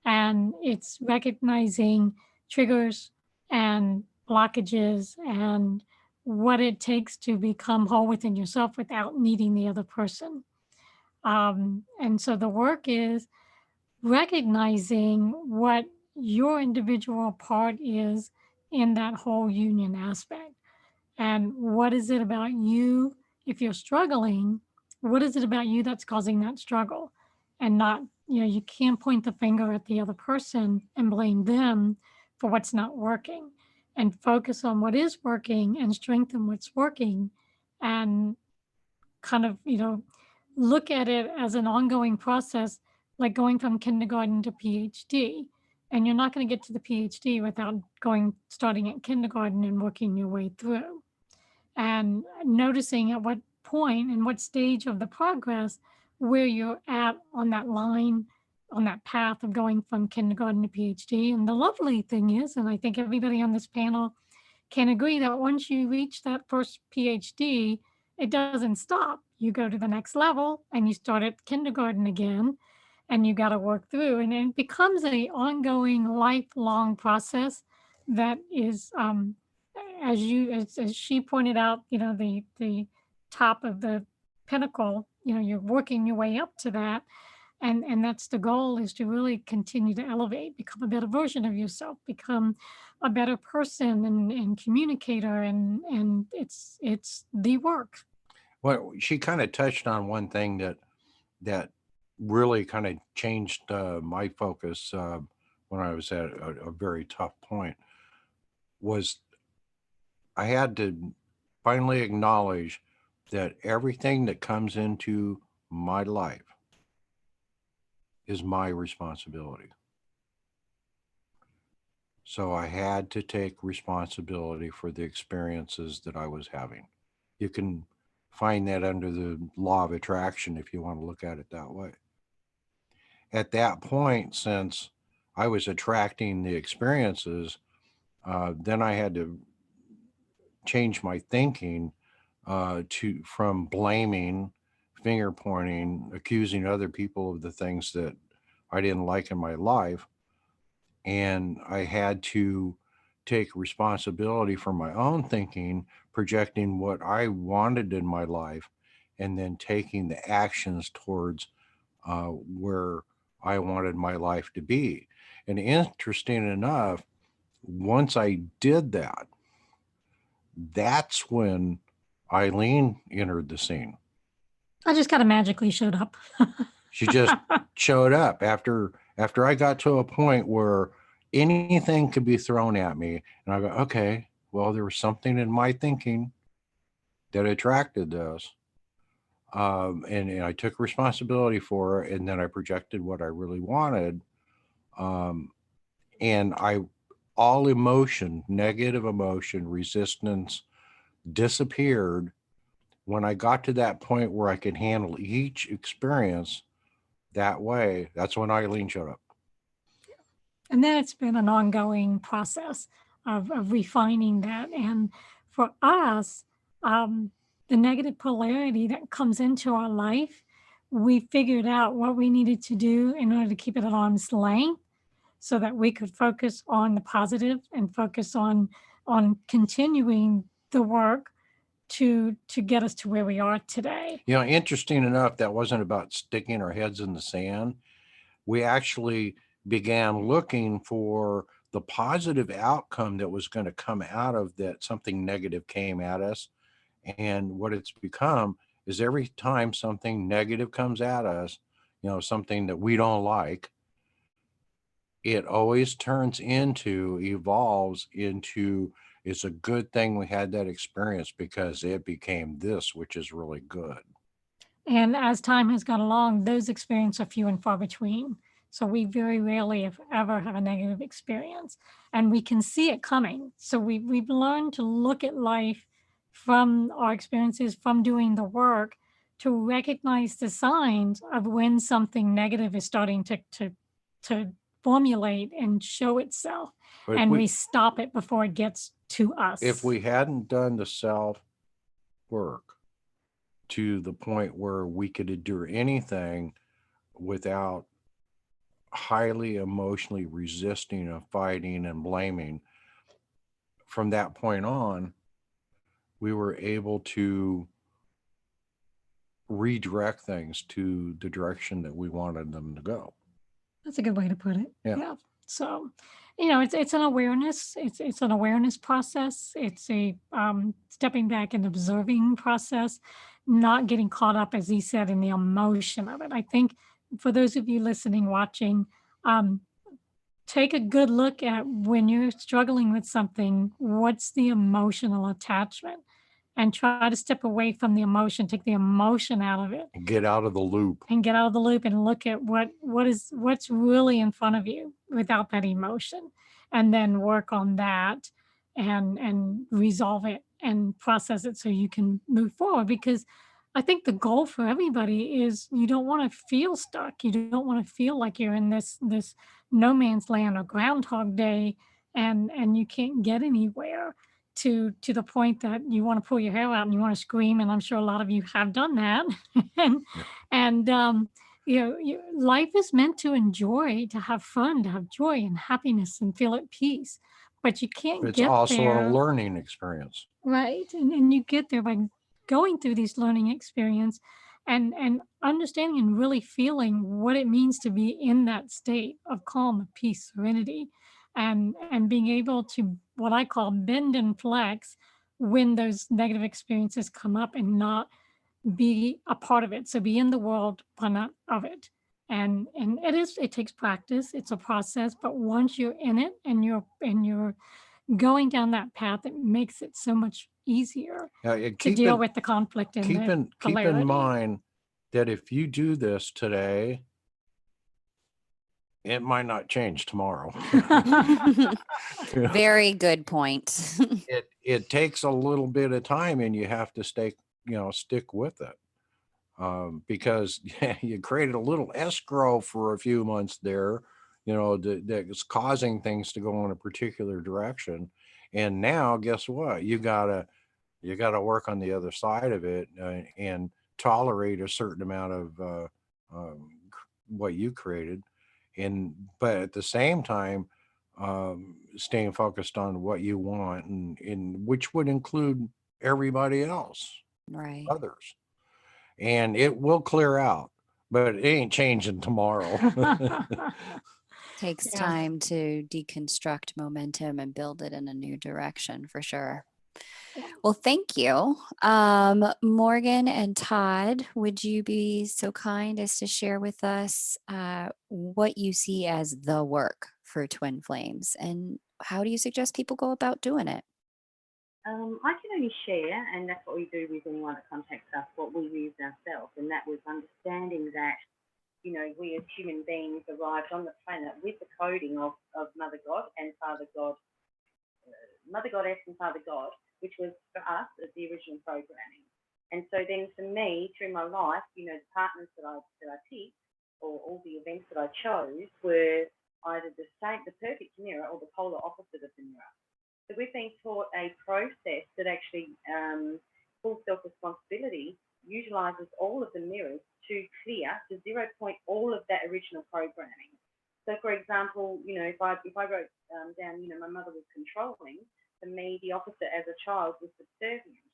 And it's recognizing triggers and blockages and what it takes to become whole within yourself without needing the other person. And so the work is recognizing what your individual part is in that whole union aspect. And what is it about you? If you're struggling, what is it about you that's causing that struggle? And not, you can't point the finger at the other person and blame them for what's not working, and focus on what is working and strengthen what's working, and kind of, look at it as an ongoing process, like going from kindergarten to PhD. And you're not going to get to the PhD without starting at kindergarten and working your way through. And noticing at what point and what stage of the progress where you're at on that line, on that path of going from kindergarten to PhD. And the lovely thing is, and I think everybody on this panel can agree, that once you reach that first PhD, it doesn't stop. You go to the next level and you start at kindergarten again, and you got to work through. And it becomes an ongoing, lifelong process that is, as she pointed out, the top of the pinnacle, you're working your way up to that. And that's the goal, is to really continue to elevate, become a better version of yourself, become a better person and communicator. And it's the work. Well, she kind of touched on one thing that really kind of changed my focus when I was at a very tough point. Was I had to finally acknowledge that everything that comes into my life is my responsibility. So I had to take responsibility for the experiences that I was having. You can find that under the law of attraction if you want to look at it that way. At that point, since I was attracting the experiences, then I had to change my thinking from blaming finger pointing, accusing other people of the things that I didn't like in my life. And I had to take responsibility for my own thinking, projecting what I wanted in my life, and then taking the actions towards where I wanted my life to be. And interesting enough, once I did that, that's when Eileen entered the scene. I just kind of magically showed up. She just showed up after I got to a point where anything could be thrown at me, and I go, okay, well, there was something in my thinking that attracted this, and I took responsibility for it, and then I projected what I really wanted, and all emotion, negative emotion, resistance disappeared when I got to that point where I could handle each experience that way. That's when Eileen showed up. And then it's been an ongoing process of refining that. And for us, the negative polarity that comes into our life, we figured out what we needed to do in order to keep it at arm's length so that we could focus on the positive and focus on continuing the work to get us to where we are today. You know, interesting enough, that wasn't about sticking our heads in the sand. We actually began looking for the positive outcome that was going to come out of that. Something negative came at us. And what it's become is every time something negative comes at us, you know, something that we don't like, it always evolves into, it's a good thing we had that experience because it became this, which is really good. And as time has gone along, those experiences are few and far between. So we very rarely, if ever, have a negative experience, and we can see it coming. So we've learned to look at life from our experiences, from doing the work, to recognize the signs of when something negative is starting to formulate and show itself, But and we stop it before it gets to us. If we hadn't done the self work to the point where we could endure anything without highly emotionally resisting and fighting and blaming, from that point on, we were able to redirect things to the direction that we wanted them to go. That's a good way to put it. Yeah. So, you know, it's an awareness. It's an awareness process. It's a stepping back and observing process, not getting caught up, as he said, in the emotion of it. I think for those of you listening, watching, take a good look at when you're struggling with something, what's the emotional attachment? And try to step away from the emotion, take the emotion out of it. Get out of the loop. And get out of the loop and look at what's really in front of you without that emotion, and then work on that and resolve it and process it so you can move forward. Because I think the goal for everybody is you don't want to feel stuck. You don't want to feel like you're in this no man's land or Groundhog Day and you can't get anywhere, to the point that you want to pull your hair out and you want to scream. And I'm sure a lot of you have done that. and you know, life is meant to enjoy, to have fun, to have joy and happiness and feel at peace. But you can't It's get also there. a learning experience. Right. And you get there by going through these learning experience and understanding and really feeling what it means to be in that state of calm, of peace, serenity, and being able to, what I call, bend and flex when those negative experiences come up, and not be a part of it. So be in the world, but not of it. And it takes practice. It's a process, but once you're in it and you're going down that path, it makes it so much easier to deal with the conflict and keep the in polarity. mind that if you do this today, it might not change tomorrow. Very good point. It takes a little bit of time, and you have to stick with it, because you created a little escrow for a few months there, that's causing things to go in a particular direction. And now, guess what? You gotta work on the other side of it, and tolerate a certain amount of what you created, but at the same time, staying focused on what you want, and which would include everybody else, Right. others, and it will clear out, but it ain't changing tomorrow. Takes Yeah. time to deconstruct momentum and build it in a new direction for sure. Yeah. Well, thank you. Morgan and Todd, would you be so kind as to share with us what you see as the work for Twin Flames, and how do you suggest people go about doing it? I can only share, and that's what we do with anyone that contacts us, what we use ourselves, and that was understanding that, you know, we as human beings arrived on the planet with the coding of Mother God and Father God, Mother Goddess and Father God, which was for us as the original programming. And so then for me, through my life, you know, the partners that I picked, or all the events that I chose, were either the perfect mirror or the polar opposite of the mirror. So we've been taught a process that actually, full self-responsibility, utilizes all of the mirrors to clear, to 0 point all of that original programming. So for example, you know, if I wrote down, you know, my mother was controlling, for me, the opposite as a child was subservient.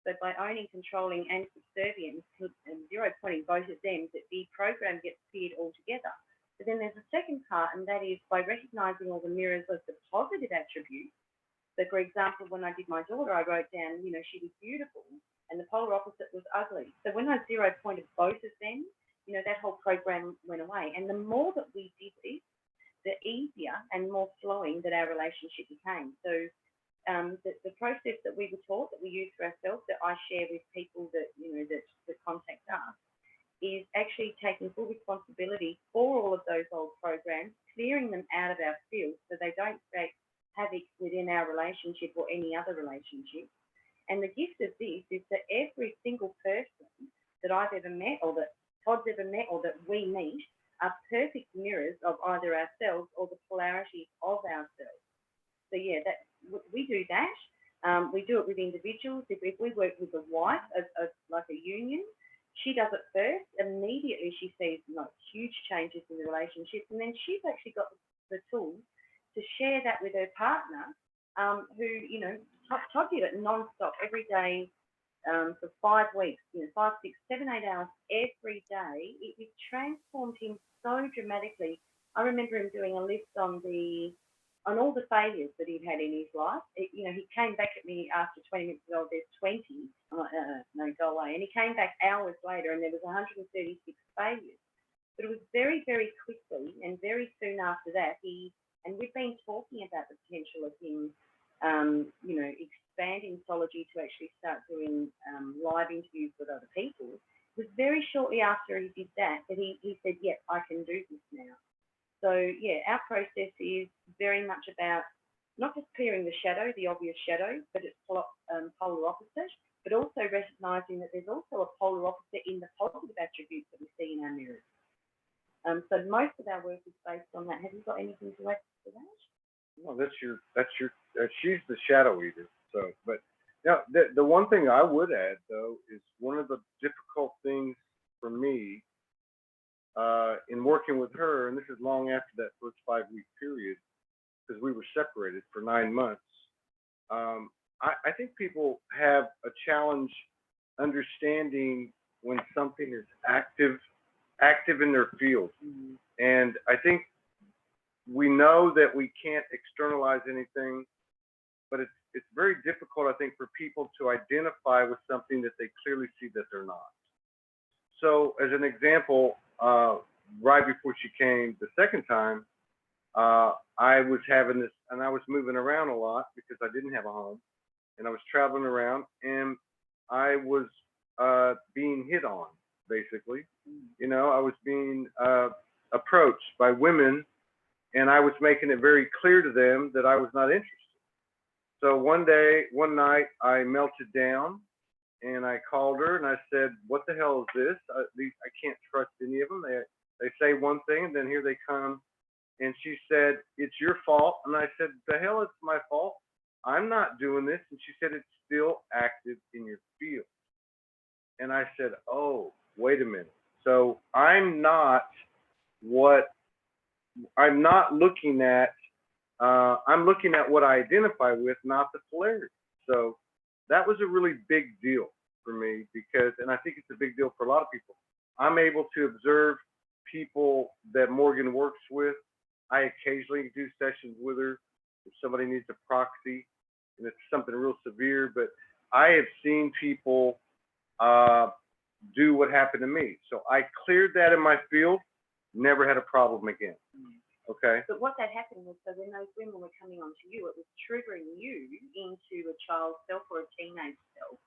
So by owning, controlling, and subservience, and 0 pointing both of them, that the program gets cleared altogether. But then there's a second part, and that is by recognizing all the mirrors of the positive attributes. So for example, when I did my daughter, I wrote down, you know, she was beautiful, and the polar opposite was ugly. So when I 0 pointed both of them, you know, that whole program went away. And the more that we did this, the easier and more flowing that our relationship became. So the process that we were taught, that we use for ourselves, that I share with people that, you know, that contact us, is actually taking full responsibility for all of those old programs, clearing them out of our field so they don't create havoc within our relationship or any other relationship. And the gift of this is that every single person that I've ever met, or that Todd's ever met, or that we meet, are perfect mirrors of either ourselves or the polarity of ourselves. So yeah, that we do that. We do it with individuals. If we work with a wife, like a union, she does it first. Immediately she sees like huge changes in the relationship, and then she's actually got the tools to share that with her partner, who, you know, Todd did it non-stop every day for 5 weeks, you know, 5, 6, 7, 8 hours every day. It transformed him so dramatically. I remember him doing a list on all the failures that he'd had in his life. You know, he came back at me after 20 minutes ago, there's 20. I'm like, no, go away. And he came back hours later and there was 136 failures. But it was very, very quickly, and very soon after that, and we've been talking about the potential of him, you know, expanding Sology to actually start doing live interviews with other people. It was very shortly after he did that he said, yeah, I can do this now. So yeah, our process is very much about not just clearing the shadow, the obvious shadow, but it's polar opposite, but also recognizing that there's also a polar opposite in the positive attributes that we see in our mirrors. So most of our work is based on that. Have you got anything to add to that? No, she's the shadow eater. So, but now the one thing I would add though is one of the difficult things for me in working with her, and this is long after that first 5-week period, because we were separated for 9 months. I think people have a challenge understanding when something is active in their field. Mm-hmm. And I think we know that we can't externalize anything, but it's very difficult, I think, for people to identify with something that they clearly see that they're not. So as an example, right before she came the second time, I was having this, and I was moving around a lot because I didn't have a home, and I was traveling around, and I was being hit on, basically. You know, I was being approached by women, and I was making it very clear to them that I was not interested. So one night, I melted down, and I called her, and I said, what the hell is this? I can't trust any of them. They say one thing, and then here they come. And she said, it's your fault. And I said, the hell it's my fault? I'm not doing this. And she said, it's still active in your field. And I said, oh, wait a minute. So I'm not what I'm not looking at. I'm looking at what I identify with, not the polarity. So that was a really big deal for me because, and I think it's a big deal for a lot of people. I'm able to observe people that Morgan works with. I occasionally do sessions with her if somebody needs a proxy and it's something real severe, but I have seen people do what happened to me. So I cleared that in my field, never had a problem again. Okay. But what that happened was, so when those women were coming onto you, it was triggering you into a child self or a teenage self.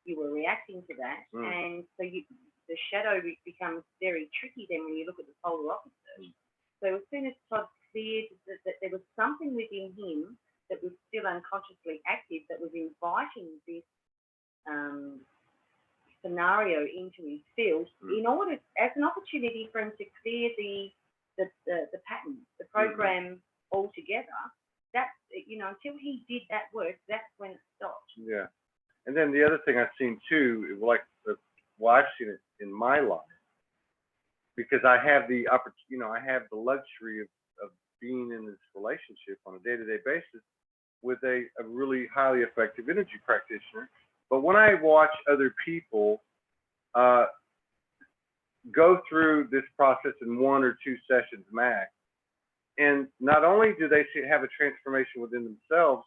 You were reacting to that, and so the shadow becomes very tricky then when you look at the polar opposite. So as soon as Todd cleared that there was something within him that was still unconsciously active that was inviting this scenario into his field, in order as an opportunity for him to clear the pattern, the program altogether. That's, you know, until he did that work, that's when it stopped. Yeah. And then the other thing I've seen too, like, well, I've seen it in my life because I have the opportunity, you know, I have the luxury of being in this relationship on a day-to-day basis with a really highly effective energy practitioner. But when I watch other people go through this process in 1 or 2 sessions max, and not only do they have a transformation within themselves,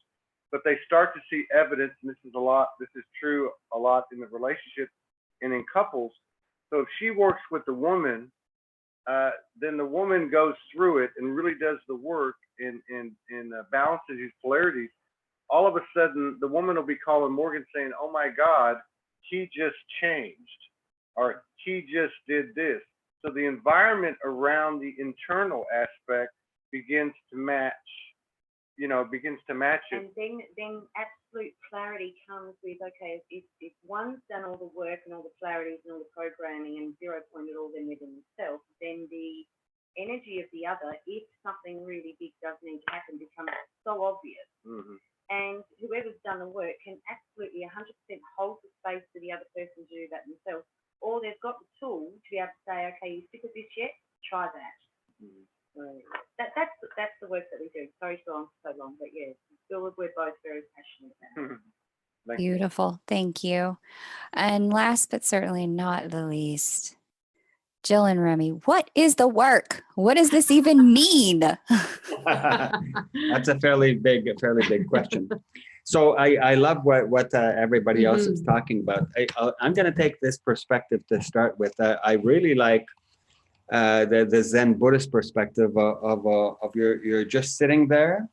but they start to see evidence, and this is true a lot in the relationship and in couples. So if she works with the woman, then the woman goes through it and really does the work and balances these polarities. All of a sudden, the woman will be calling Morgan saying, oh my God, he just changed, or he just did this. So the environment around the internal aspect begins to match, you know, begins to match it. And then absolute clarity comes with, okay, if one's done all the work and all the polarities and all the programming and zero-pointed all them within themselves, then the energy of the other, if something really big does need to happen, becomes so obvious. And whoever's done the work can absolutely 100% hold the space for the other person to do that themselves. Or they've got the tool to be able to say, okay, you sick of this yet? Try that. So that's the work that we do. Sorry for so long, but yeah, we're both very passionate about it. Beautiful. Thank you. And last but certainly not the least, Jill and Remi, what is the work? What does this even mean? That's a fairly big question. So I love what everybody else is talking about. I'm going to take this perspective to start with. I really like the Zen Buddhist perspective of you're just sitting there,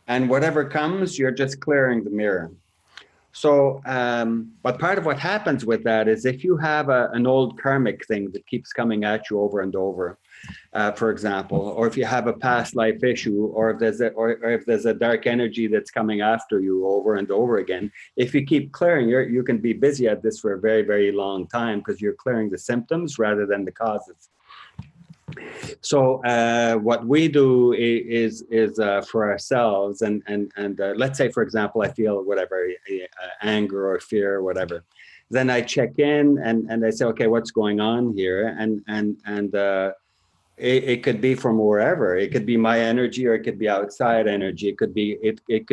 and whatever comes, you're just clearing the mirror. So, but part of what happens with that is if you have an old karmic thing that keeps coming at you over and over, for example, or if you have a past life issue, or if there's a dark energy that's coming after you over and over again, if you keep clearing, you can be busy at this for a very, very long time because you're clearing the symptoms rather than the causes. So what we do is for ourselves, and let's say, for example, I feel whatever, anger or fear or whatever, then I check in and I say, okay, what's going on here? And it could be from wherever. It could be my energy, or it could be outside energy. It could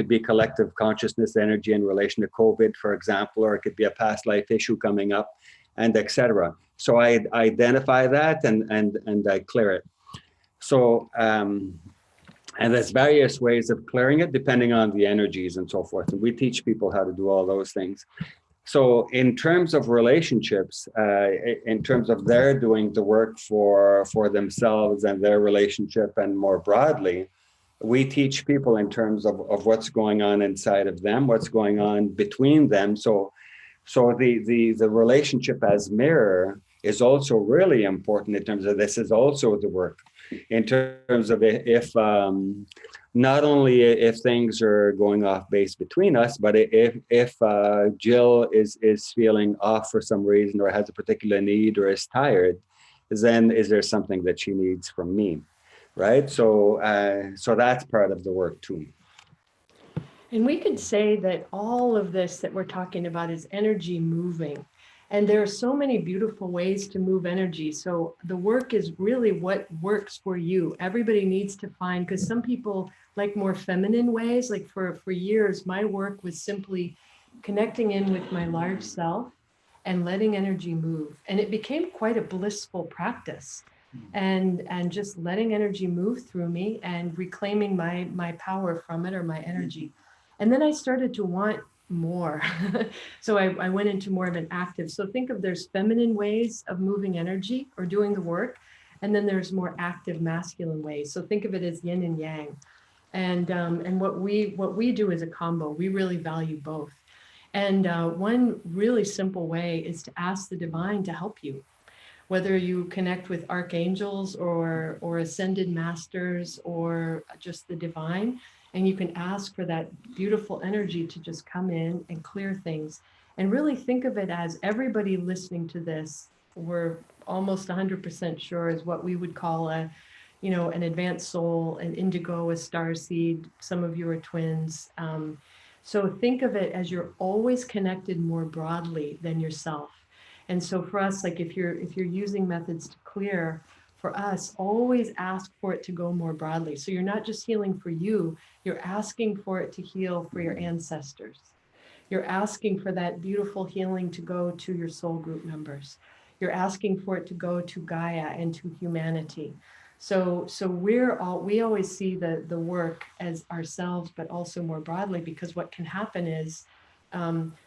be collective consciousness energy in relation to COVID, for example, or it could be a past life issue coming up, and etc. So I identify that and I clear it. So and there's various ways of clearing it depending on the energies and so forth. And we teach people how to do all those things. So in terms of relationships, in terms of their doing the work for themselves and their relationship, and more broadly, we teach people in terms of what's going on inside of them, what's going on between them. So the relationship as mirror is also really important in terms of this is also the work. In terms of if not only if things are going off base between us, but if Jill is feeling off for some reason, or has a particular need, or is tired, then is there something that she needs from me, right? So that's part of the work too. And we could say that all of this that we're talking about is energy moving. And there are so many beautiful ways to move energy. So the work is really what works for you. Everybody needs to find, because some people like more feminine ways. Like for years, my work was simply connecting in with my large self and letting energy move. And it became quite a blissful practice. And just letting energy move through me and reclaiming my power from it, or my energy. And then I started to want more. So I went into more of an active. So think of, there's feminine ways of moving energy or doing the work. And then there's more active masculine ways. So think of it as yin and yang. And what we do is a combo. We really value both. And one really simple way is to ask the divine to help you, whether you connect with archangels or ascended masters or just the divine. And you can ask for that beautiful energy to just come in and clear things. And really think of it as, everybody listening to this, we're almost 100% sure, is what we would call an advanced soul, an indigo, a starseed. Some of you are twins. So think of it as you're always connected more broadly than yourself. And so for us, like if you're using methods to clear, for us, always ask for it to go more broadly. So you're not just healing for you, you're asking for it to heal for your ancestors. You're asking for that beautiful healing to go to your soul group members. You're asking for it to go to Gaia and to humanity. So we always see the work as ourselves, but also more broadly, because what can happen is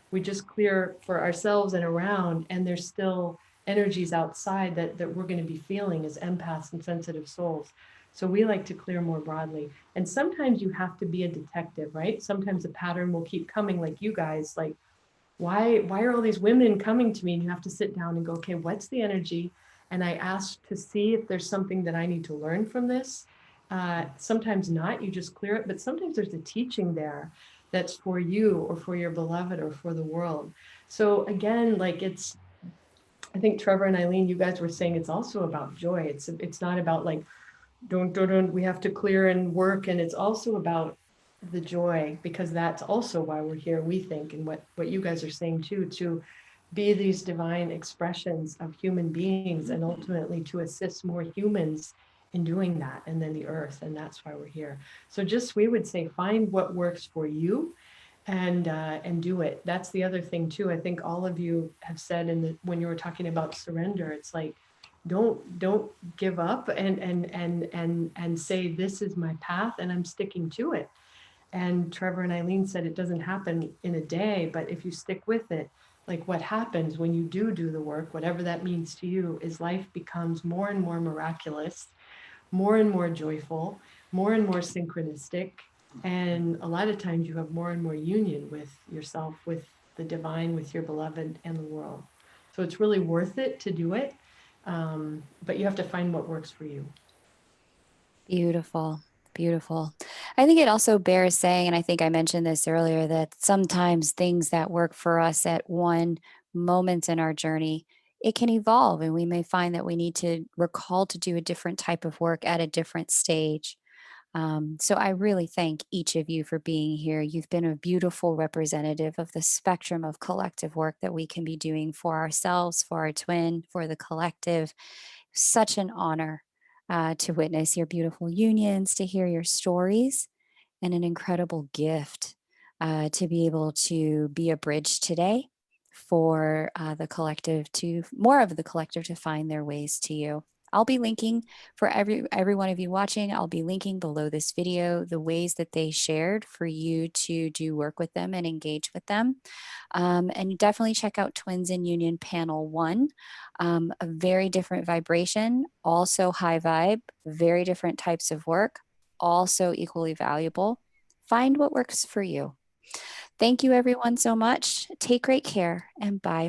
we just clear for ourselves and around, and there's still energies outside that we're going to be feeling as empaths and sensitive souls. So we like to clear more broadly. And sometimes you have to be a detective, right? Sometimes a pattern will keep coming, like you guys, like, why are all these women coming to me? And you have to sit down and go, okay, what's the energy? And I ask to see if there's something that I need to learn from this. Sometimes not, you just clear it, but sometimes there's a teaching there that's for you or for your beloved or for the world. So again, like I think Trevor and Eileen, you guys were saying it's also about joy. It's not about like, don't, we have to clear and work. And it's also about the joy, because that's also why we're here, we think, and what you guys are saying too, to be these divine expressions of human beings, and ultimately to assist more humans in doing that, and then the earth. And that's why we're here. So just, we would say, find what works for you and do it. That's the other thing too. I think all of you have said when you were talking about surrender, it's like, don't give up and say, this is my path and I'm sticking to it. And Trevor and Eileen said it doesn't happen in a day, but if you stick with it, like what happens when you do the work, whatever that means to you, is life becomes more and more miraculous, more and more joyful, more and more synchronistic. And a lot of times you have more and more union with yourself, with the divine, with your beloved and the world. So it's really worth it to do it. But you have to find what works for you. Beautiful. Beautiful. I think it also bears saying, and I think I mentioned this earlier, that sometimes things that work for us at one moment in our journey, it can evolve, and we may find that we need to recall to do a different type of work at a different stage. So I really thank each of you for being here. You've been a beautiful representative of the spectrum of collective work that we can be doing for ourselves, for our twin, for the collective. Such an honor to witness your beautiful unions, to hear your stories, and an incredible gift to be able to be a bridge today for the collective, to more of the collective to find their ways to you. I'll be linking for every one of you watching. I'll be linking below this video the ways that they shared for you to do work with them and engage with them. And definitely check out Twins in Union Panel 1. A very different vibration, also high vibe, very different types of work, also equally valuable. Find what works for you. Thank you everyone so much. Take great care, and bye.